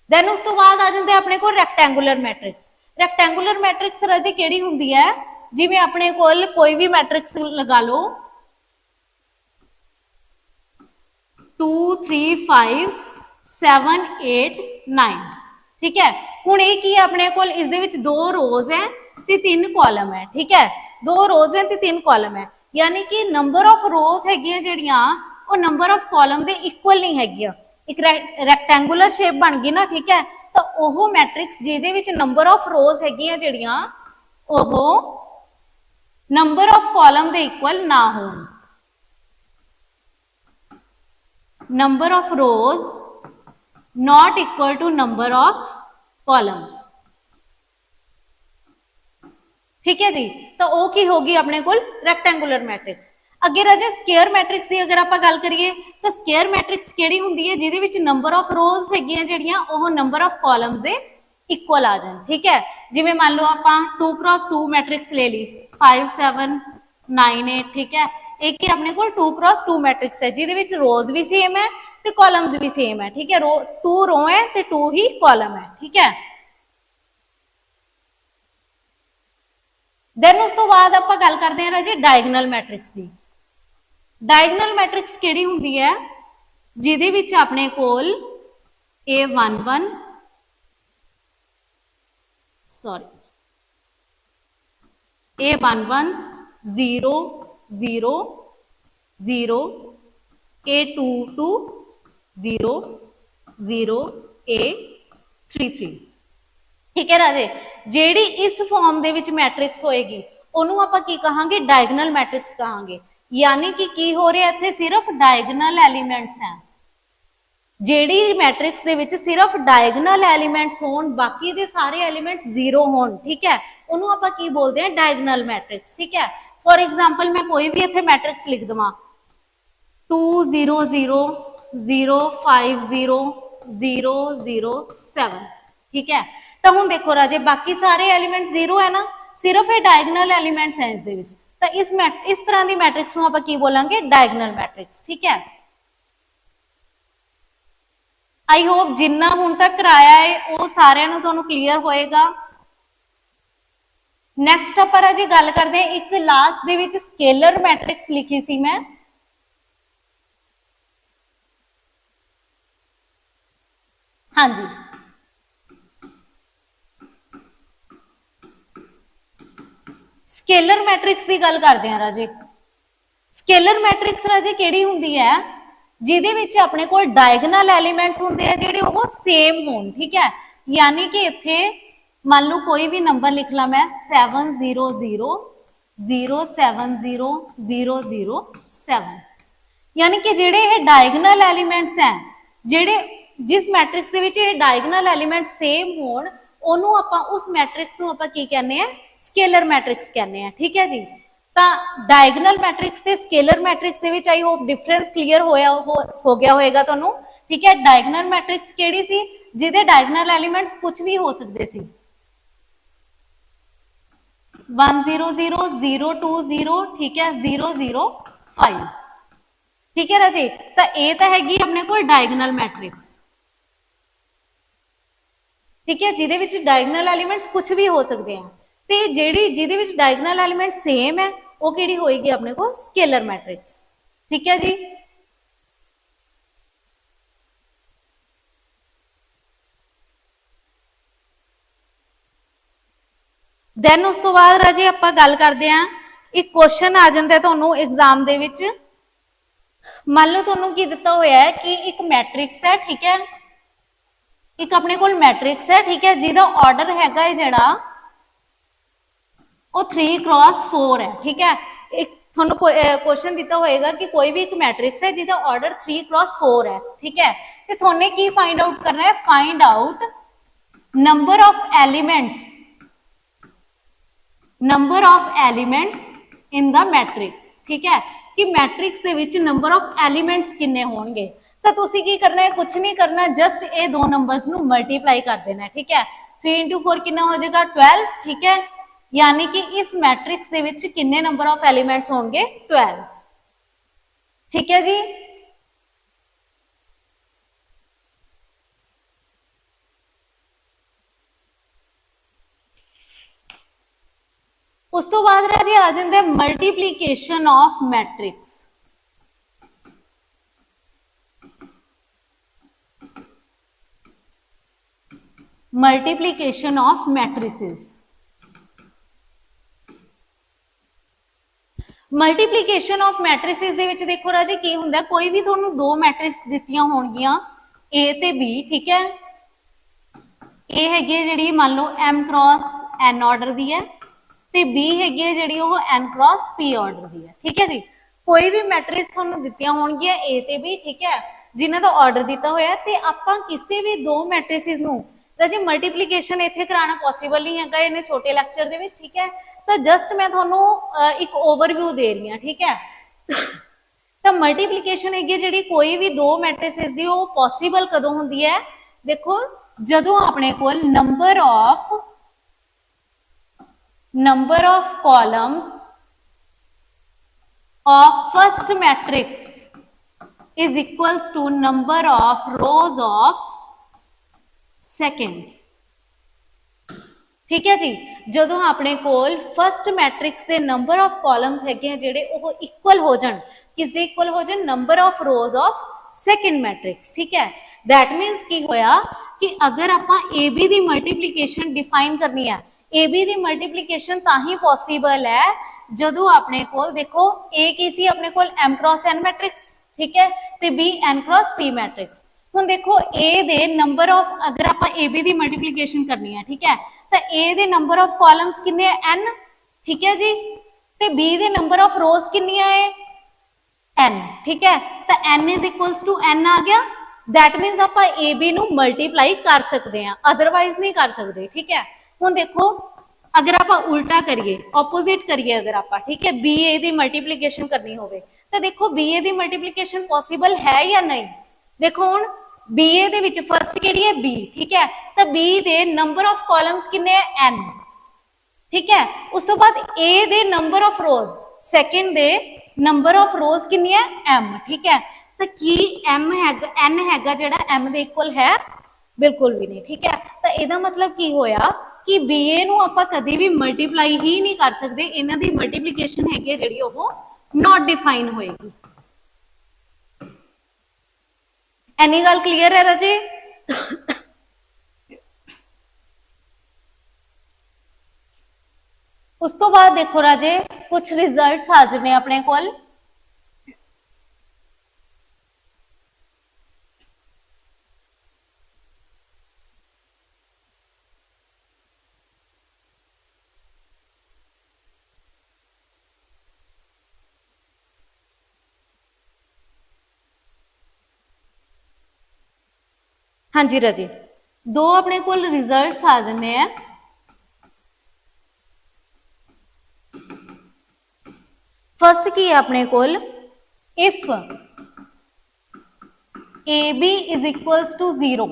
देन उस तो बाद आ जाते अपने को रैक्टेंगुलर मैट्रिक्स। रैक्टेंगुलर मैट्रिक्स राजे केड़ी हुंदी है, जिवें अपने कोल कोई भी मैट्रिक्स लगा लो 2 3 5 7 8 9। ठीक है, हुण एक ही अपने कोल इस दे विच 2 रोज है ते 3 कॉलम है। ठीक है, 2 रोज है ते 3 कॉलम है, यानी कि नंबर ऑफ रोज हैगियां जिहड़ियां वो नंबर ऑफ कॉलम दे इक्वल नहीं हैगियां। एक रैक्टेंगुलर शेप बन गई ना। ठीक है, तो ओह मैट्रिक्स जिहदे विच नंबर ऑफ रोज हैगियां जिहड़ियां ओह नंबर ऑफ कॉलम दे इक्वल ना हो। Number of rows not equal to number of columns. ठीक है जी, तो वो की होगी अपने को रैक्टेंगुलर मैट्रिक्स। अगे राजे स्केयर मैट्रिक्स की अगर आप गल करिए तो स्केयर मैट्रिक्स केड़ी हुंदी है जिहदे विच नंबर ऑफ रोज हैगियां जिहड़ियां ओह नंबर ऑफ कॉलम्स दे इक्वल आ जाए। ठीक है, जिवें मान लो आप 2 क्रॉस 2 मैट्रिक्स ले ली 5 7 9 8। ठीक है, एक ही अपने को 2 क्रॉस 2 मैट्रिक्स है जिहदे विच रोज भी सेम है तो कॉलम्स भी सेम है। ठीक है, 2 रो है तो 2 ही कॉलम है। ठीक है, देन उस तो बाद आप गल करते हैं राजे डायगोनल मैट्रिक्स की। डायगोनल मैट्रिक्स केड़ी हुंदी है जिहदे विच अपने कोल A11 sorry A11 0 0 0 A22 0 0 A33 ठीक है राजे ਜਿਹੜੀ ਇਸ ਫਾਰਮ ਦੇ ਵਿੱਚ ਮੈਟ੍ਰਿਕਸ ਹੋਏਗੀ ਉਹਨੂੰ ਆਪਾਂ ਕੀ ਕਹਾਂਗੇ ਡਾਇਗਨਲ ਮੈਟ੍ਰਿਕਸ ਕਹਾਂਗੇ ਯਾਨੀ ਕਿ ਕੀ ਹੋ ਰਿਹਾ ਇੱਥੇ ਸਿਰਫ ਡਾਇਗਨਲ ਐਲੀਮੈਂਟਸ ਹੈ ਜਿਹੜੀ ਮੈਟ੍ਰਿਕਸ ਦੇ ਵਿੱਚ ਸਿਰਫ ਡਾਇਗਨਲ ਐਲੀਮੈਂਟਸ ਹੋਣ ਬਾਕੀ ਦੇ ਸਾਰੇ ਐਲੀਮੈਂਟਸ ਜ਼ੀਰੋ ਹੋਣ ਠੀਕ ਹੈ ਉਹਨੂੰ ਆਪਾਂ ਕੀ ਬੋਲਦੇ ਹਾਂ ਡਾਇਗਨਲ ਮੈਟ੍ਰਿਕਸ ਠੀਕ ਹੈ ਫॉर एग्जांपल मैं कोई भी ਇੱਥੇ ਮੈਟ੍ਰਿਕਸ ਲਿਖ ਦਵਾਂ 2 0 0 0 5 0 0 0 7 ठीक है ਤਾਂ ਹੁਣ ਦੇਖੋ ਰਾਜੇ ਬਾਕੀ ਸਾਰੇ ਐਲੀਮੈਂਟਸ ਜ਼ੀਰੋ ਹੈ ਨਾ ਸਿਰਫ ਇਹ ਡਾਇਗਨਲ ਐਲੀਮੈਂਟਸ ਹੈ ਇਸ ਦੇ ਵਿੱਚ ਤਾਂ ਇਸ ਤਰ੍ਹਾਂ ਦੀ ਮੈਟ੍ਰਿਕਸ ਨੂੰ ਆਪਾਂ ਕੀ ਬੋਲਾਂਗੇ ਡਾਇਗਨਲ ਮੈਟ੍ਰਿਕਸ ਠੀਕ ਹੈ आई होप जिन्ना हुण तक कराया है वो सारिਆਂ ਨੂੰ ਤੁਹਾਨੂੰ क्लीयर होएगा नैक्सट ਆਪਾਂ ਅਜੇ ਗੱਲ ਕਰਦੇ ਹਾਂ ਇੱਕ ਲਾਸਟ ਦੇ ਵਿੱਚ ਸਕੇਲਰ ਮੈਟ੍ਰਿਕਸ ਲਿਖੀ ਸੀ ਮੈਂ ਹਾਂਜੀ ਸਕੇਲਰ ਮੈਟ੍ਰਿਕਸ ਦੀ ਗੱਲ ਕਰਦੇ ਹਾਂ ਰਾਜੇ ਸਕੇਲਰ ਮੈਟ੍ਰਿਕਸ ਰਾਜੇ ਕਿਹੜੀ ਹੁੰਦੀ ਹੈ ਜਿਹਦੇ ਵਿੱਚ ਆਪਣੇ ਕੋਲ ਡਾਇਗਨਲ ਐਲੀਮੈਂਟਸ ਹੁੰਦੇ ਆ ਜਿਹੜੇ ਉਹ ਸੇਮ ਹੋਣ ਠੀਕ ਹੈ ਯਾਨੀ ਕਿ ਇੱਥੇ ਮੰਨ ਲਓ ਕੋਈ ਵੀ ਨੰਬਰ ਲਿਖ ਲਾ ਮੈਂ 700 0700007 ਯਾਨੀ ਕਿ ਜਿਹੜੇ ਇਹ ਡਾਇਗਨਲ ਐਲੀਮੈਂਟਸ ਹੈ ਜਿਹੜੇ ਜਿਸ ਮੈਟ੍ਰਿਕਸ ਦੇ ਵਿੱਚ ਇਹ ਡਾਇਗਨਲ ਐਲੀਮੈਂਟ ਸੇਮ ਹੋਣ ਉਹਨੂੰ ਆਪਾਂ ਉਸ ਮੈਟ੍ਰਿਕਸ ਨੂੰ ਆਪਾਂ ਕੀ ਕਹਿੰਦੇ ਆ ਸਕੇਲਰ ਮੈਟ੍ਰਿਕਸ ਕਹਿੰਦੇ ਆ ਠੀਕ ਹੈ ਜੀ ਤਾਂ ਡਾਇਗਨਲ ਮੈਟ੍ਰਿਕਸ ਤੇ ਸਕੇਲਰ ਮੈਟ੍ਰਿਕਸ ਦੇ ਵਿੱਚ ਆਈ ਹੋਪ ਡਿਫਰੈਂਸ ਕਲੀਅਰ ਹੋ ਗਿਆ ਹੋਏਗਾ ਤੁਹਾਨੂੰ ਠੀਕ ਹੈ ਡਾਇਗਨਲ ਮੈਟ੍ਰਿਕਸ ਕਿਹੜੀ ਸੀ ਜਿਹਦੇ ਡਾਇਗਨਲ ਐਲੀਮੈਂਟਸ ਕੁਝ ਵੀ ਹੋ ਸਕਦੇ ਸੀ 100 020 ठीक है 005 ठीक है राजे तो ये तो हैगी अपने को डायगनल मैट्रिक्स ठीक है जिहदे विच डायगनल एलीमेंट्स कुछ भी हो सकते हैं ते जेड़ी जिहदे विच डायगनल एलीमेंट सेम है वो केड़ी होएगी अपने को स्केलर मैट्रिक्स ठीक है जी देन उस तो बाद राजे आपां गल करदे हां एक क्वेश्चन आ जांदा है तुहानूं एग्जाम दे विच मान लो तुहानूं की दिता होया है कि एक मैट्रिक्स है ठीक है एक अपने कोल मैट्रिक्स है ठीक है जिहदा ऑर्डर हैगा है जिहड़ा वो 3x4 है ठीक है एक तुहानूं क्वेश्चन दिता होएगा कि कोई भी एक मैट्रिक्स है जिहदा ऑर्डर 3x4 है ठीक है ते तुहाने की फाइंड आउट करना है find out number of elements in the matrix ठीक है कि matrix they which number of elements किन्ने होणगे तो तुसी की करना है कुछ नहीं करना जस्ट ये दो नंबर्स नू मल्टीप्लाई कर देना है ठीक है 3 × 4 कितना हो जाएगा 12 ठीक है यानी कि इस मैट्रिक्स दे विच किन्ने नंबर ऑफ एलिमेंट्स होंगे 12 ठीक है जी उस तो बाद राजे आ जाते multiplication of matrix multiplication of matrices multiplication of matrices दे विच देखो राजे की हुंदा कोई भी तुहानू दो मैट्रिक्स दित्तियां होणगियां A ते B ठीक है A हैगी जिहड़ी मान लो M क्रॉस N ऑर्डर दी है ਤੇ B ਹੈਗੀ ਹੈ ਜਿਹੜੀ ਉਹ n क्रॉस P ਆਰਡਰ ਦੀ ਹੈ ਠੀਕ ਹੈ ਜੀ ਕੋਈ ਵੀ ਮੈਟ੍ਰਿਕਸ ਤੁਹਾਨੂੰ ਦਿੱਤੀਆਂ ਹੋਣਗੀਆਂ A ਤੇ B ਠੀਕ ਹੈ ਜਿਨ੍ਹਾਂ ਦਾ ਆਰਡਰ ਦਿੱਤਾ ਹੋਇਆ ਤੇ ਆਪਾਂ ਕਿਸੇ ਵੀ ਦੋ ਮੈਟ੍ਰਿਸਿਸ ਨੂੰ ਤਾਂ ਜੀ ਮਲਟੀਪਲੀਕੇਸ਼ਨ ਇੱਥੇ ਕਰਾਉਣਾ ਪੋਸੀਬਲ ਨਹੀਂ ਹੈਗਾ ਇਹਨੇ ਛੋਟੇ ਲੈਕਚਰ ਦੇ ਵਿੱਚ ਠੀਕ ਹੈ ਤਾਂ ਜਸਟ ਮੈਂ ਤੁਹਾਨੂੰ ਇੱਕ ਓਵਰਵਿਊ ਦੇ ਰਹੀ ਹਾਂ ਠੀਕ ਹੈ ਤਾਂ ਮਲਟੀਪਲੀਕੇਸ਼ਨ ਹੈਗੀ ਜਿਹੜੀ ਕੋਈ ਵੀ ਦੋ ਮੈਟ੍ਰਿਸਿਸ ਦੀ ਉਹ ਪੋਸੀਬਲ ਕਦੋਂ ਹੁੰਦੀ ਹੈ ਦੇਖੋ ਜਦੋਂ ਆਪਣੇ ਕੋਲ number of columns of first matrix is equals to number of rows of second ठीक है जी ਜਦੋਂ ਆਪਣੇ ਕੋਲ ਫਸਟ ਮੈਟ੍ਰਿਕਸ ਦੇ ਨੰਬਰ ਆਫ ਕਾਲਮਸ ਹੈਗੇ ਜਿਹੜੇ ਉਹ ਇਕੁਅਲ ਹੋ ਜਾਣ ਕਿਸ ਦੇ ਇਕੁਅਲ ਹੋ ਜਾਣ number of rose of second matrix ਠੀਕ ਹੈ दैट मीन्स ਕੀ ਹੋਇਆ ਕਿ ਅਗਰ ਆਪਾਂ AB ਦੀ ਮਲਟੀਪਲੀਕੇਸ਼ਨ ਡਿਫਾਈਨ ਕਰਨੀ ਹੈ AB ਦੀ ਮਲਟੀਪਲੀਕੇਸ਼ਨ ਤਾਂ ਹੀ ਪੋਸੀਬਲ ਹੈ ਜਦੋਂ ਆਪਣੇ ਕੋਲ ਦੇਖੋ A ਕੀ ਸੀ ਆਪਣੇ ਕੋਲ M cross N ਮੈਟ੍ਰਿਕਸ, ਠੀਕ ਹੈ, ਤੇ B N cross P matrix. ਹੁਣ ਦੇਖੋ A ਦੇ ਨੰਬਰ ਆਫ, ਅਗਰ ਆਪਾਂ AB ਦੀ ਮਲਟੀਪਲੀਕੇਸ਼ਨ ਕਰਨੀ ਹੈ, ਠੀਕ ਹੈ, ਤਾਂ A ਦੇ ਨੰਬਰ ਆਫ ਕਾਲਮਸ ਕਿੰਨੇ ਹੈ? N, ਠੀਕ ਹੈ ਜੀ, ਤੇ B ਦੇ ਨੰਬਰ ਆਫ ਰੋਜ਼ ਕਿੰਨੀਆਂ ਹੈ? N, ठीक है, तो N is equals to N आ गया। दैट मीन्स आप ए बी नू मल्टीप्लाई कर सकते हैं, अदरवाइज नहीं कर सकते, ठीक है। हुण देखो अगर आप उल्टा करिए, ऑपोजिट करिए, अगर आप, ठीक है, बी ए दी मल्टीप्लीकेशन करनी होवे तो देखो बी ए दी मल्टीप्लीकेशन पॉसिबल है या नहीं। देखो हुण B A they which first किहड़ी है? बी, ठीक है, तो बी दे नंबर ऑफ कॉलम्स किन्ने है? N, ठीक है। उस तो बाद ए दे नंबर ऑफ रोज, सेकंड दे नंबर ऑफ रोज कितनी है? M, ठीक है, तो की M हैगा, N हैगा जेड़ा M दे इक्वल है? बिल्कुल भी नहीं, ठीक है। तो ਇਹਦਾ मतलब की होया कि BA ਨੂੰ ਆਪਾਂ ਕਦੇ ਵੀ ਮਲਟੀਪਲਾਈ ਹੀ ਨਹੀਂ ਕਰ ਸਕਦੇ, ਇਹਨਾਂ ਦੀ ਮਲਟੀਪਲੀਕੇਸ਼ਨ ਹੈਗੀ ਜਿਹੜੀ ਉਹ ਨਾਟ ਡਿਫਾਈਨ ਹੋਏਗੀ। ਐਨੀ ਗੱਲ ਕਲੀਅਰ ਹੈ ਰਾਜੇ? उस तो बाद देखो राजे कुछ रिजल्ट्स आ जाने अपने कोल। हाँ जी राजे, दो अपने कोल रिजल्ट्स आ जाने हैं। फर्स्ट की है अपने कोल, if A B is equals to 0,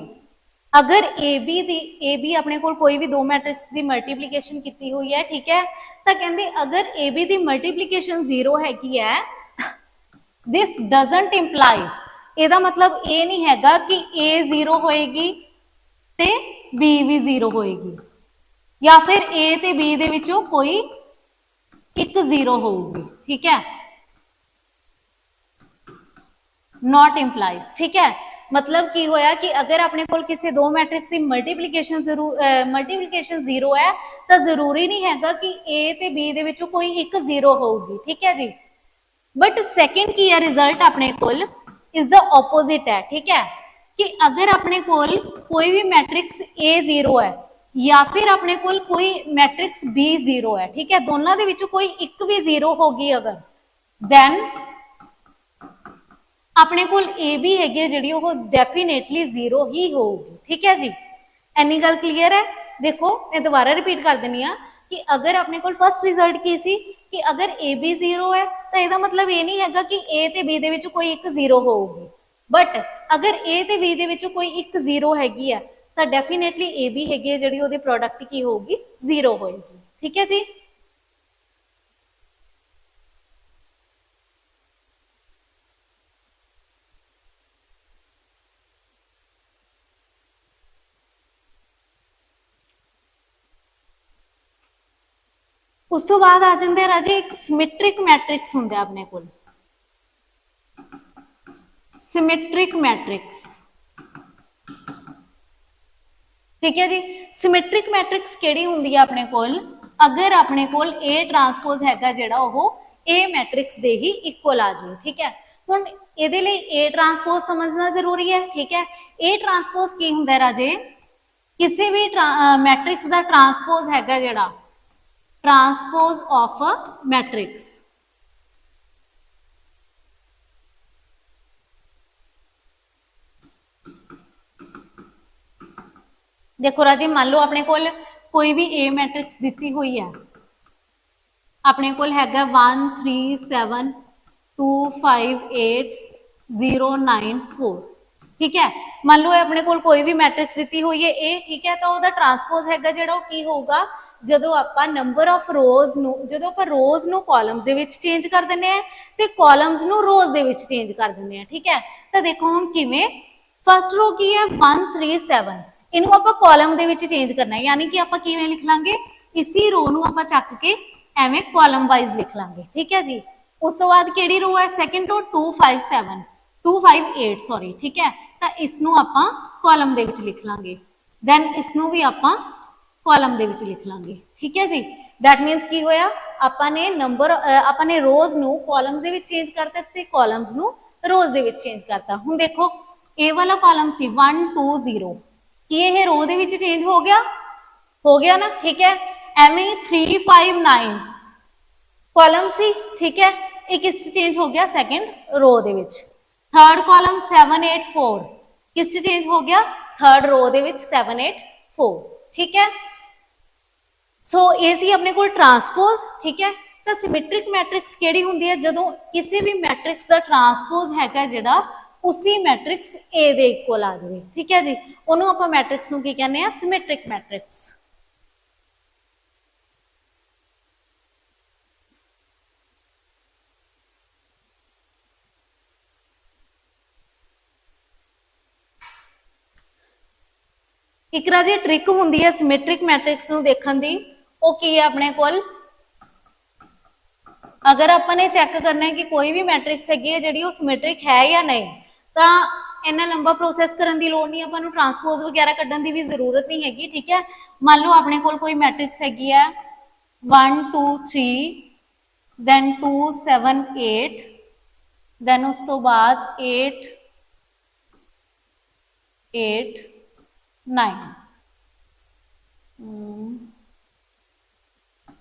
अगर ए बी अपने कोल कोई भी दो मैट्रिक्स की मल्टीप्लीकेशन की हुई है, ठीक है, तो कहते अगर ए बी की मल्टीप्लीकेशन 0 हैगी है, दिस डजंट इंप्लाई, ਇਹਦਾ मतलब ये नहीं हैगा कि A 0 होएगी ते B भी 0 होएगी, या फिर A ते B दे विचों कोई एक 0 होगी, ठीक है, नॉट इंप्लाइज, ठीक है। मतलब की होया कि अगर अपने कोल किसी दो मैट्रिक्स की मल्टीप्लीकेशन 0 है तो जरूरी नहीं हैगा कि A ते B दे विचों कोई एक 0 होगी, ठीक है जी। बट सेकंड की है रिजल्ट अपने कोल इज द ऑपोजिट है, ठीक है, कि अगर अपने कोल कोई भी मैट्रिक्स A 0 है या फिर अपने कोल कोई मैट्रिक्स B 0 है, ठीक है, दोनों दे विचों कोई एक भी 0 होगी अगर, देन अपने कोल A भी हैगी जिहड़ी वो डेफिनेटली 0 ही होगी, ठीक है जी। इन्नी गल क्लीयर है? देखो मैं दोबारा रिपीट कर देनी है कि अगर अपने कोल फर्स्ट रिजल्ट की सी कि अगर ए बी 0 है तो ਇਹਦਾ मतलब ये नहीं हैगा कि ए ते बी ਦੇ ਵਿੱਚ ਕੋਈ ਇੱਕ 0 ਹੋਊਗੀ, बट अगर ए ते बी ਦੇ ਵਿੱਚ ਕੋਈ ਇੱਕ 0 ਹੈਗੀ ਹੈ ਤਾਂ डेफिनेटली ए भी हैगी ਜਿਹੜੀ ਉਹਦੇ ਪ੍ਰੋਡਕਟ ਕੀ ਹੋਊਗੀ? 0 ਹੋਏਗੀ, ठीक है जी। उस तो बाद आ जाते राजे एक सिमेट्रिक मैट्रिक्स होंगे अपने कोल, सिमेट्रिक मैट्रिक्स, ठीक है जी। सिमेट्रिक मैट्रिक्स केड़ी हुंदी है अपने कोल? अगर अपने कोल A ट्रांसपोज हैगा जेड़ा वो A मैट्रिक्स दे ही इक्वल आ जाए, ठीक है। हुण इहदे लई A ट्रांसपोज समझना जरूरी है, ठीक है। A ट्रांसपोज की हुंदा है राजे? किसी भी मैट्रिक्स दा ट्रांसपोज हैगा जेड़ा, ट्रांसपोज ऑफ अ मैट्रिक्स, देखो राजी मान लो अपने कोल कोई भी ए मैट्रिक्स दी हुई है, अपने कोल हैगा 1 3 7 2 5 8 0 9 4, ठीक है। मान लो अपने कोल कोई भी मैट्रिक्स दी हुई है ए, ठीक है, तो ਉਹਦਾ ट्रांसपोज हैगा ਜਿਹੜਾ ਉਹ ਕੀ ਹੋਊਗਾ? ਜਦੋਂ ਆਪਾਂ ਨੰਬਰ ਆਫ ਰੋਜ਼ ਨੂੰ, ਜਦੋਂ ਆਪਾਂ ਰੋਜ਼ ਨੂੰ ਕਾਲਮਸ ਦੇ ਵਿੱਚ ਚੇਂਜ ਕਰ ਦਿੰਨੇ ਆ ਤੇ ਕਾਲਮਸ ਨੂੰ ਰੋਜ਼ ਦੇ ਵਿੱਚ ਚੇਂਜ ਕਰ ਦਿੰਨੇ ਆ, ਠੀਕ ਹੈ। ਤਾਂ ਦੇਖੋ ਹੁਣ ਕਿਵੇਂ, ਫਸਟ रो ਕੀ ਹੈ 1 3 7, ਇਹਨੂੰ ਆਪਾਂ ਕਾਲਮ ਦੇ ਵਿੱਚ ਚੇਂਜ ਕਰਨਾ ਹੈ, ਯਾਨੀ ਕਿ ਆਪਾਂ ਕਿਵੇਂ ਲਿਖ ਲਾਂਗੇ? ਇਸੀ रो ਨੂੰ ਆਪਾਂ ਚੱਕ ਕੇ ਐਵੇਂ ਕਾਲਮ ਵਾਈਜ਼ ਲਿਖ ਲਾਂਗੇ, ਠੀਕ ਹੈ ਜੀ। ਉਸ ਤੋਂ ਬਾਅਦ ਕਿਹੜੀ रो ਹੈ? ਸੈਕੰਡ रो 2 5 7 2 5 8 ਸੌਰੀ, ਠੀਕ ਹੈ। ਤਾਂ ਇਸ ਨੂੰ ਆਪਾਂ ਕਾਲਮ ਦੇ ਵਿੱਚ ਲਿਖ ਲਾਂਗੇ, ਦੈਨ ਇਸ ਨੂੰ ਵੀ ਆਪਾਂ ਕਾਲਮ ਦੇ ਵਿੱਚ ਲਿਖ ਲਾਂਗੇ, ठीक है जी। दैट मीनस की होया, ਆਪਾਂ ਨੇ ਨੰਬਰ ਆਪਾਂ ਨੇ ਰੋਜ਼ ਨੂੰ ਕਾਲਮਸ ਦੇ ਵਿੱਚ ਚੇਂਜ ਕਰਤਾ ਤੇ ਕਾਲਮਸ ਨੂੰ ਰੋਜ਼ ਦੇ ਵਿੱਚ ਚੇਂਜ ਕਰਤਾ। ਹੁਣ ਦੇਖੋ ਇਹ ਵਾਲਾ ਕਾਲਮ ਸੀ 1 2 0, ਕੀ ਇਹ ਰੋ ਦੇ ਵਿੱਚ ਚੇਂਜ ਹੋ ਗਿਆ ਨਾ, ठीक है। ਐਵੇਂ 3 5 9 ਕਾਲਮ ਸੀ, ठीक है, ਇਹ ਕਿਸ ਚ ਚੇਂਜ ਹੋ ਗਿਆ, ਸੈਕੰਡ ਰੋ ਦੇ ਵਿੱਚ। थर्ड कॉलम 7 8 4 किस चेंज हो गया, थर्ड रो दे विच 7 8 4, ठीक है। सो ये सी अपने को ट्रांसपोज, ठीक है। तो सिमेट्रिक मैट्रिक्स केड़ी हुंदी है, जदों किसी भी मैट्रिक्स दा ट्रांसपोज हैगा जिहड़ा उसी मैट्रिक्स ए दे इक्वल आ जाए, ठीक है जी। उहनूं आपां मैट्रिक्स नूं की कहने आ, सिमेट्रिक मैट्रिक्स। एक राजे ट्रिक हुंदी है सिमेट्रिक मैट्रिक्स नूं देखण दी, वो की है अपने कोल, अगर आपने चेक करना है कि कोई भी मैट्रिक्स हैगी है जिहड़ी वो सिमेट्रिक है या नहीं, तो इन्ना लंबा प्रोसैस करन दी लोड़ नहीं, आपां नूं ट्रांसपोज वगैरह कड्ढण दी भी जरूरत नहीं हैगी, ठीक है। मान लो अपने कोल कोई मैट्रिक्स हैगी है 1 2 3 then 2 7 8 then उस तो बाद 8 8 9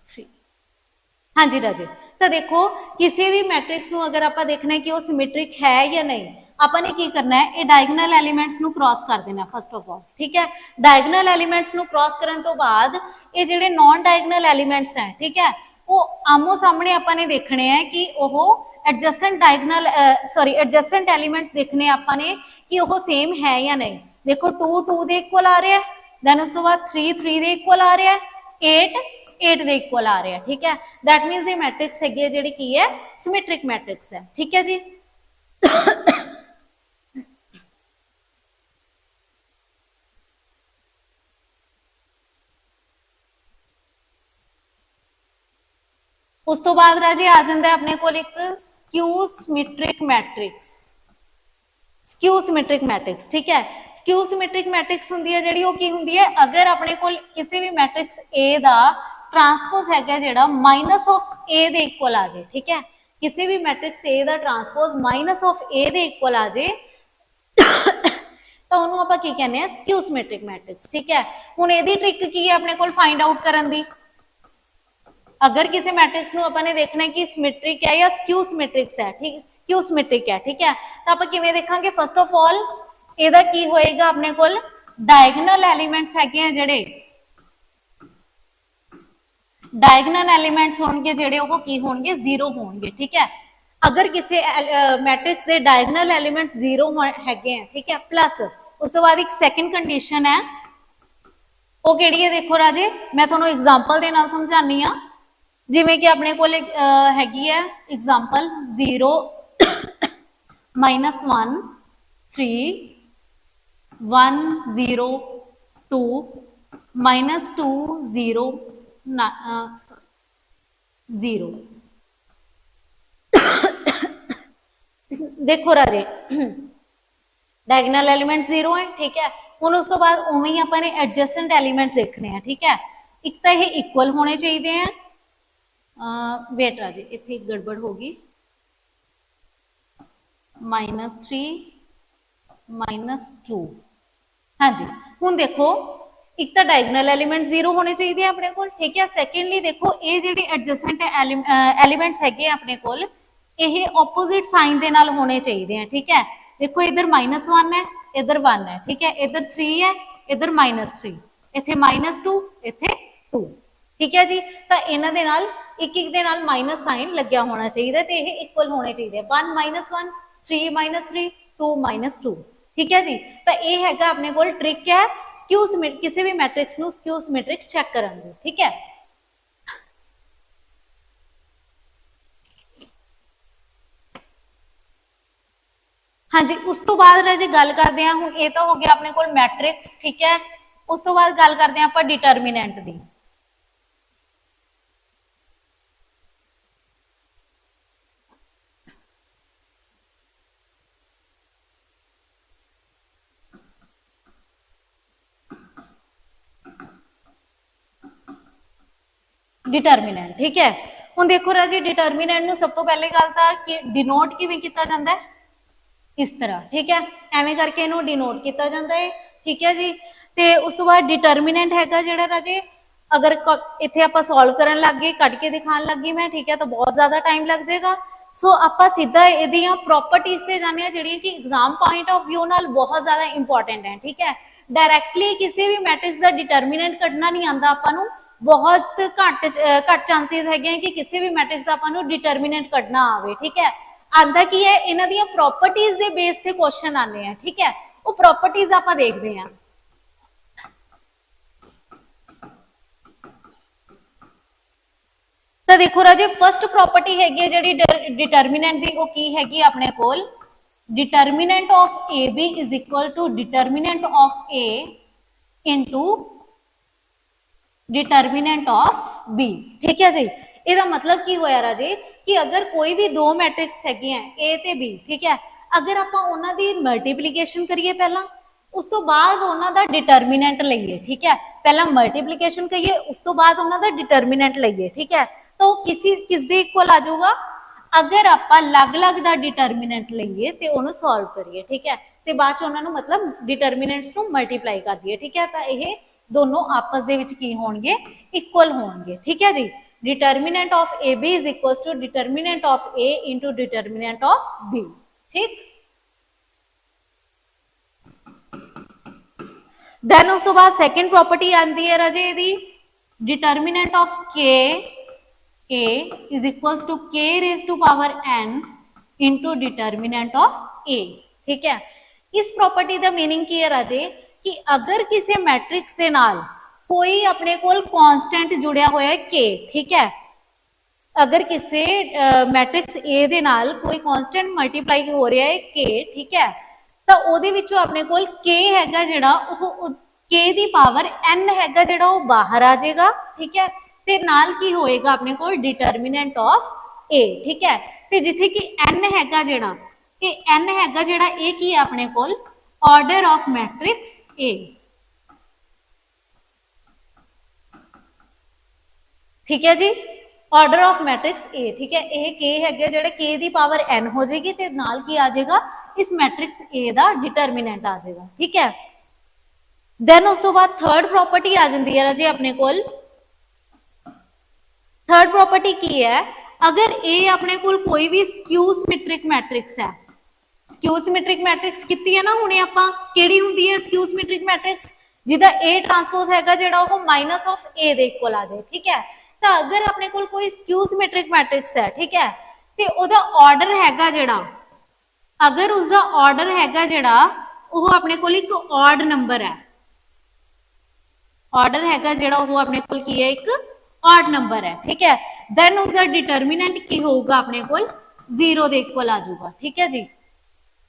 3। हाँ जी राजे, तो देखो किसी भी मैट्रिक्स को अगर आप देखना है कि वो सिमेट्रिक है या नहीं, आपने की करना है, ये डायगोनल एलिमेंट्स नू क्रॉस कर देना फर्स्ट ऑफ ऑल, ठीक है। डायगोनल एलिमेंट्स नू क्रॉस करने तो बाद ये जिहड़े नॉन डायगोनल एलिमेंट्स हैं, ठीक है, वो आमो सामने आपने देखने हैं कि वो एडजसेंट डायगोनल एडजसेंट एलिमेंट्स देखने आपने कि वो सेम है या नहीं। देखो 2 2 दे इक्वल आ रहा है, देन उस तो बाद 3 3 दे इक्वल आ रहा है, 8 8 दे इक्वल आ रहा है, ठीक है। दैट मीनस ये मैट्रिक्स हैगी है जिहड़ी की है सिमेट्रिक मैट्रिक्स है, ठीक है जी। उस तो बाद राजे आ जाता है अपने को एक skew symmetric matrix, skew symmetric matrix, ठीक है। स्क्यू सिमेट्रिक मैट्रिक्स हुंदी है जिहड़ी वो की हुंदी है, अगर अपने को किसी भी मैट्रिक्स ए दा ट्रांसपोज हैगा जिहड़ा माइनस ऑफ ए दे इक्वल आ जाए, ठीक है, किसी भी मैट्रिक्स ए दा ट्रांसपोज माइनस ऑफ ए दे इक्वल आ जाए तो उन्होंने आप की कहने हैं, स्क्यू सिमेट्रिक मैट्रिक्स, ठीक है। हुण इहदी ट्रिक की है अपने को फाइंड आउट करन दी, अगर किसी मैट्रिक्स को अपने देखना है कि सिमेट्रिक है या स्क्यू सिमेट्रिक्स है, ठीक, स्क्यू सिमेट्रिक है, ठीक है, तो आप किवें देखांगे, फर्स्ट ऑफ ऑल ਇਹਦਾ ਕੀ ਹੋਏਗਾ, अपने कोल डायगोनल एलिमेंट्स हैगे हैं जिहड़े डायगोनल एलिमेंट्स होणगे जिहड़े वो की होणगे, जीरो होणगे, ठीक है। अगर किसी मैट्रिक्स के डायगोनल एलिमेंट्स जीरो हैगे हैं, ठीक है, प्लस उस तो बाद एक सैकेंड कंडीशन है, वो किहड़ी है, देखो राजे मैं तुहानूं एग्जांपल दे नाल समझानी आ, जिवें कि अपने कोल हैगी है एग्जांपल 0 -1 3 1 0 2 -2 0 0। देखो राजे डायगोनल एलिमेंट्स जीरो है, ठीक है। हुण उस तो बाद उवें ही अपने एडजसेंट एलिमेंट्स देखने हैं, ठीक है। एक तो ये इक्वल होने चाहिए हैं, वेट राजे इत्थे एक गड़बड़ होगी, -3 -2, हाँ जी। हुण देखो एक तो डायगोनल एलिमेंट जीरो होने चाहिए अपने को, ठीक है। सैकेंडली देखो ये जिहड़े एडजसेंट एलिमेंट्स हैगे अपने को, ये ऑपोजिट साइन दे नाल होने चाहिए हैं, ठीक है। देखो इधर -1 है, इधर 1 है, ठीक है, इधर 3 है, इधर -3, इत्थे -2, इत्थे 2, ठीक है जी। तो इन्हां दे नाल एक एक दे नाल माइनस साइन लग्या होना चाहिए, तो ये इक्वल होने चाहिए, 1 -1 3 -3 2 -2, ठीक है जी। तो ये हैगा अपने को ट्रिक है स्क्यू सिमेट्रिक, किसी भी मैट्रिक्स नूं स्क्यू सिमेट्रिक चेक करन दी, ठीक है। हाँ जी, उस तो बाद राजे गल करते हैं, हुण ये तो हो गया अपने को मैट्रिक्स, ठीक है। उस तो बाद गल करते हैं आपां डिटरमिनेंट दी। डिटरमिनेंट, ठीक है। हुण देखो राजे डिटरमिनेंट नूं सब तो पहले गल तां कि डिनोट किवें कीता जांदा है, इस तरह, ठीक है, एवें करके इहनूं डिनोट कीता जांदा है, ठीक है जी। ते उस तो बाद डिटरमिनेंट हैगा जिहड़ा राजे अगर इत्थे आपां सॉल्व करन लग गए, कट के दिखाण लग गई मैं, ठीक है, तो बहुत ज्यादा टाइम लग जाएगा। सो आपां सीधा इहदियां प्रॉपर्टीज ते जाने आ जिहड़ियां कि एग्जाम पॉइंट ऑफ व्यू नाल बहुत ज्यादा इंपॉर्टेंट है, ठीक है। डायरैक्टली किसी भी मैट्रिक्स का डिटरमिनेंट कढना नहीं आंदा आपां नूं, बहुत घट चांसेस है कि किसी भी मैट्रिक्स का आपां नूं डिटरमिनेंट कढना आवे, ठीक है। आंदा की है इन्हां दियां प्रॉपर्टीज दे बेस ते क्वेश्चन आने हैं, ठीक है, वो प्रॉपर्टीज आपां देखदे हां। तो देखो राजे फर्स्ट प्रॉपर्टी हैगी जिहड़ी डिटरमिनेंट दी, वो की हैगी अपने कोल determinant of A B is equal to determinant of A into determinant of B, ठीक है जी। ਇਹਦਾ मतलब की होया राजे कि अगर कोई भी दो मैट्रिक्स हैगे हैं ए ते बी, ठीक है, अगर आपां उन्हां दी मल्टीप्लीकेशन करिए पहला, उस तो बाद उन्हां दा डिटरमिनेंट लईए, ठीक है, पहला मल्टीप्लीकेशन करिए उस तो बाद उन्हां दा डिटरमिनेंट लईए, ठीक है, तो किस दे इक्वल आ जाऊगा अगर आपां अलग-अलग दा डिटरमिनेंट लईए ते उहनूं सॉल्व करिए, ठीक है, ते बाद च उन्हां नूं मतलब डिटरमिनेंट्स नूं मल्टीप्लाई कर दिए, ठीक है, तो यह दोनों आपस दे विच की होणगे इक्वल होणगे, ठीक है जी। Determinant of A B is equals to determinant of A into determinant of B, ठीक। देन उस तो बाद सेकंड प्रॉपर्टी आती है राजे दी determinant of K A is equals to K raise to power N into determinant of A, ठीक है। इस property का मीनिंग की है राजे कि अगर किसी मैट्रिक्स के नाल कोई अपने कोल कांस्टेंट जुड़िया होया है के, ठीक है, अगर किसी मैट्रिक्स ए दे नाल कोई कांस्टेंट मल्टीप्लाई हो रहा है के, ठीक है, तो ਉਹਦੇ ਵਿੱਚੋਂ ਆਪਣੇ ਕੋਲ k ਹੈਗਾ ਜਿਹੜਾ ਉਹ k ਦੀ ਪਾਵਰ n ਹੈਗਾ ਜਿਹੜਾ ਉਹ ਬਾਹਰ ਆ ਜਾਏਗਾ, ਠੀਕ ਹੈ, ਤੇ ਨਾਲ ਕੀ ਹੋਏਗਾ ਆਪਣੇ ਕੋਲ ਡਿਟਰਮੀਨੈਂਟ ਆਫ a, ਠੀਕ ਹੈ, ਤੇ ਜਿੱਥੇ ਕਿ n ਹੈਗਾ ਜਿਹੜਾ ਇਹ n ਹੈਗਾ ਜਿਹੜਾ ਇਹ ਕੀ ਹੈ ਆਪਣੇ ਕੋਲ ਆਰਡਰ ਆਫ ਮੈਟ੍ਰਿਕਸ a, ठीक है जी, ऑर्डर ऑफ मैट्रिक्स ए, ठीक है, यह के है जो के की पावर n हो जाएगी तो नाल की आ जाएगा इस मैट्रिक्स ए का डिटरमिनेंट आ जाएगा, ठीक है। देन उस तो बाद थर्ड प्रॉपर्टी आ जाती है जी अपने कोल, थर्ड प्रॉपर्टी की है अगर ए अपने कोल कोई भी स्क्यू सिमेट्रिक मैट्रिक्स है, स्क्यू सिमेट्रिक मैट्रिक्स कितनी है ना हुणे आपां किहड़ी हुंदी है स्क्यू सिमेट्रिक मैट्रिक्स जिहदा ए ट्रांसपोज हैगा जिहड़ा ओह माइनस ऑफ ए दे इक्वल आ जाए, ठीक है। तो अगर अपने कोल कोई स्क्यू सिमेट्रिक मैट्रिक्स है, ठीक है, तो ओहदा ऑर्डर हैगा जिहड़ा अगर उसका ऑर्डर हैगा जिहड़ा ओह अपने कोल एक ऑड नंबर है, ऑर्डर हैगा जिहड़ा ओह अपने कोल की है एक ऑड नंबर है, ठीक है, देन उसका डिटरमिनेंट की होगा अपने कोल 0 दे इक्वल आ जाऊगा, ठीक है जी।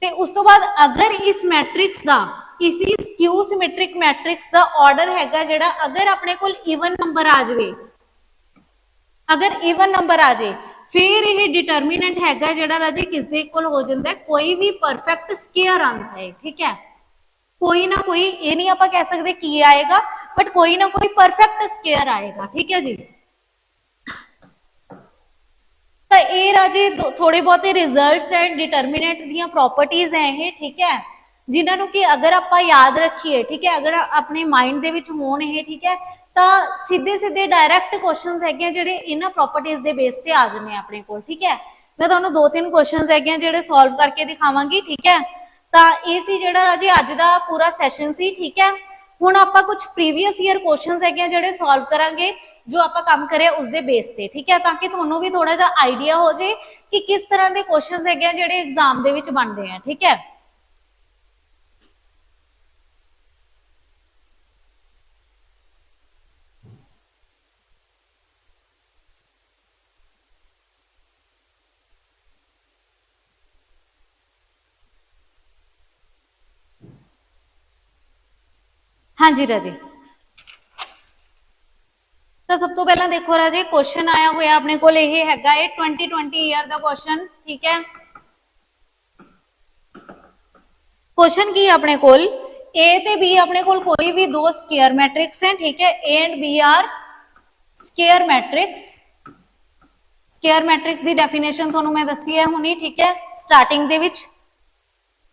ते उस तो बाद अगर इस मैट्रिक्स का इसी स्क्यू सिमेट्रिक मैट्रिक्स का ऑर्डर हैगा जिहड़ा अगर अपने कोल इवन नंबर आ जाए, अगर इवन नंबर आ जाए फिर यह डिटरमिनेंट हैगा जिहड़ा राजे किस दे इक्वल हो जाता है कोई भी परफेक्ट स्केयर आता है, ठीक है, कोई ना कोई ये नहीं आप कह सकते की आएगा बट कोई ना कोई परफेक्ट स्केयर आएगा, ठीक है जी। तो ये राजे थोड़े बहुत रिजल्ट्स है डिटरमिनेंट दी प्रॉपर्टीज है ये, ठीक है, जिन्होंने कि अगर आप याद रखिए, ठीक है, अगर अपने माइंड दे विच होण ये, ठीक है, तो सीधे सीधे डायरैक्ट क्वेश्चन है जिहड़े इन्हां प्रॉपर्टीज के बेस पे आ जाने अपने कोल, ठीक है। मैं तुहानूं 2-3 क्वेश्चन है जिहड़े सॉल्व करके दिखावांगी, ठीक है। तो ये सी जिहड़ा राजे अज दा पूरा सैशन सी, ठीक है। हुण आपां कुछ प्रीवियस ईयर क्वेश्चन है जिहड़े सॉल्व करांगे जो आप काम करे उसके बेस पे, ठीक है, ताकि तुहानूं भी थोड़ा जिहा आइडिया हो जाए कि किस तरह के क्वेश्चन है जिहड़े एग्जाम दे विच बनदे हैं, ठीक है। हाँ जी राजे, तो सब तो पहला देखो राजे क्वेश्चन आया हुआ अपने को यह हैगा 2020 ईयर का क्वेश्चन, ठीक है। क्वेश्चन की अपने कोल ए ते बी अपने कोल कोई भी दो स्केयर मैट्रिक्स हैं, ठीक है, A and B are square matrix, square matrix ਦੀ ਡੈਫੀਨੇਸ਼ਨ ਤੁਹਾਨੂੰ ਮੈਂ ਦੱਸੀ ਹੈ ਹੁਣੀ, ਠੀਕ ਹੈ, ਸਟਾਰਟਿੰਗ ਦੇ ਵਿੱਚ,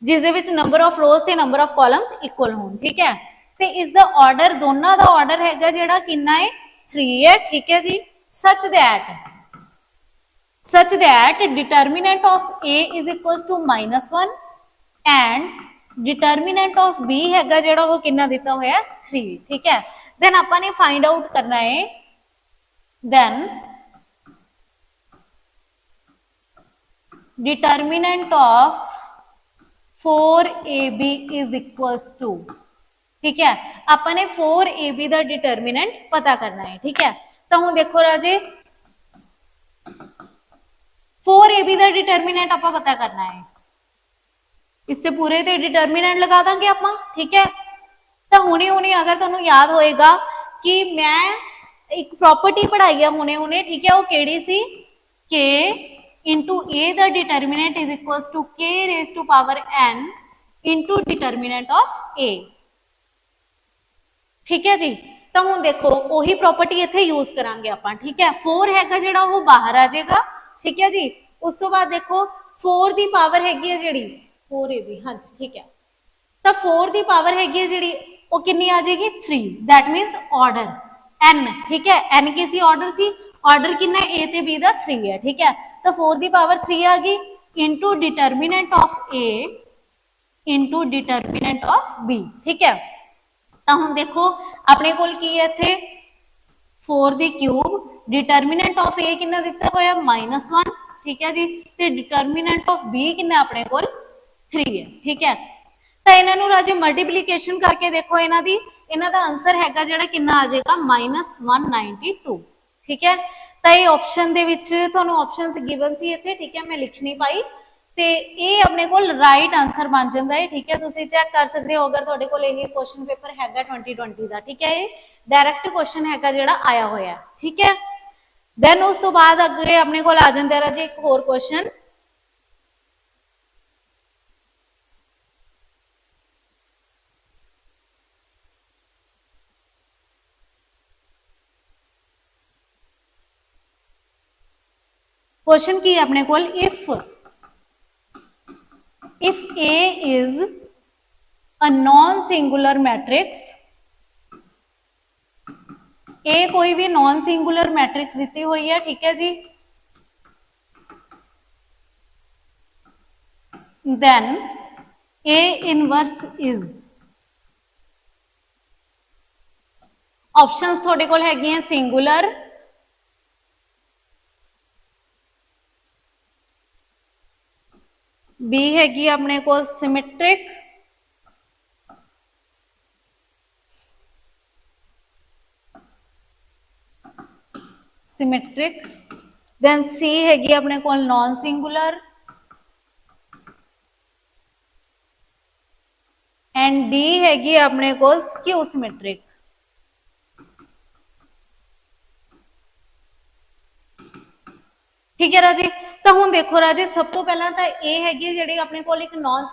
ਜਿਸ ਦੇ ਵਿੱਚ ਨੰਬਰ ਆਫ ਰੋਜ਼ ਤੇ ਨੰਬਰ ਆਫ ਕਾਲਮਸ ਇਕੁਅਲ ਹੋਣ, ਠੀਕ ਹੈ, ਤੇ ਇਸ ਦਾ ਆਰਡਰ, ਦੋਨਾਂ ਦਾ ਆਰਡਰ ਹੈਗਾ ਜਿਹੜਾ ਕਿੰਨਾ ਹੈ 3 ਹੈ, ਠੀਕ ਹੈ ਜੀ, such that determinant of A is equals to -1 and determinant of B ਹੈਗਾ ਜਿਹੜਾ ਉਹ ਕਿੰਨਾ ਦਿੱਤਾ ਹੋਇਆ 3, ਠੀਕ ਹੈ। then ਆਪਾਂ ਨੇ find out ਕਰਨਾ ਹੈ, then determinant of 4AB is equals to, ठीक है, ਆਪਾਂ ਨੇ 4AB ਦਾ determinant ਪਤਾ ਕਰਨਾ ਹੈ, ठीक है। ਤਾਂ ਹੁਣ ਦੇਖੋ ਰਾਜੇ 4AB ਦਾ डिटर्मिनेंट ਆਪਾਂ पता करना है, इस ते पूरे ते डिटर्मिनेंट लगा देंगे ਆਪਾਂ, ठीक है। तो हुणे अगर तुहानू याद होएगा कि मैं एक प्रॉपर्टी पढ़ाई है हुणे, ठीक है, वो केड़ी सी K इंटू A दा determinant is equals to K raise to power N into determinant of A, ठीक है जी। तो हुण देखो वही प्रॉपर्टी इत्थे यूज करांगे आपां, ठीक है। 4 हैगा जिहड़ा वो बाहर आ जाएगा, ठीक है जी। उस तो बाद देखो 4 की पावर हैगी है जिहड़ी 4AB, हाँ जी, ठीक है। तो 4 की पावर हैगी है जिहड़ी वो कितनी आ जाएगी 3, दैट मीन्स ऑर्डर n, ठीक है। n किसी ऑर्डर सी, ऑर्डर कितना A ते B दा 3 है, ठीक है। तो 4 की पावर 3 आ गई into determinant of A into determinant of B, ठीक है। तो हुण देखो अपने कोल की है इत्थे 4 दी क्यूब, डिटर्मिनेंट ऑफ A कितना दिता होया -1, ठीक है जी, ते डिटर्मिनेंट ऑफ B कितना अपने कोल 3 है, ठीक है। तो इन्हों राजे मल्टीप्लीकेशन करके देखो इन्हों दी, इन्हों का आंसर हैगा जिहड़ा कितना आ जाएगा -192, ठीक है। तो ये ऑप्शन दे विच तुहानू ऑप्शंस गिवन सी इत्थे, ठीक है, मैं लिख नहीं पाई, तो ये अपने कोल राइट आंसर बन जाता है, ठीक है। तुसीं चैक कर सकते हो अगर तुहाडे कोल ये क्वेश्चन पेपर हैगा 2020 का, ठीक है, ये डायरैक्ट क्वेश्चन हैगा जिहड़ा आया होया, ठीक है। दैन उस तो बाद अगे अपने कोल आ जांदा राजे एक होर क्वेश्चन, क्वेश्चन की है अपने कोल, if A is a non singular matrix, A कोई भी नॉन सिंगुलर मैट्रिक्स दी हुई है, ठीक है जी, then A inverse is, options थोड़े कोल हैगियां सिंगुलर, बी हैगी अपने कोल सिमेट्रिक, देन सी हैगी अपने कोल नॉन सिंगुलर, एंड डी हैगी अपने कोल स्क्यू सिमेट्रिक, ठीक है राजे। तो हुण देखो राजे सब तो पहला तो ए हैगी जिहड़ी अपने कोल एक नॉन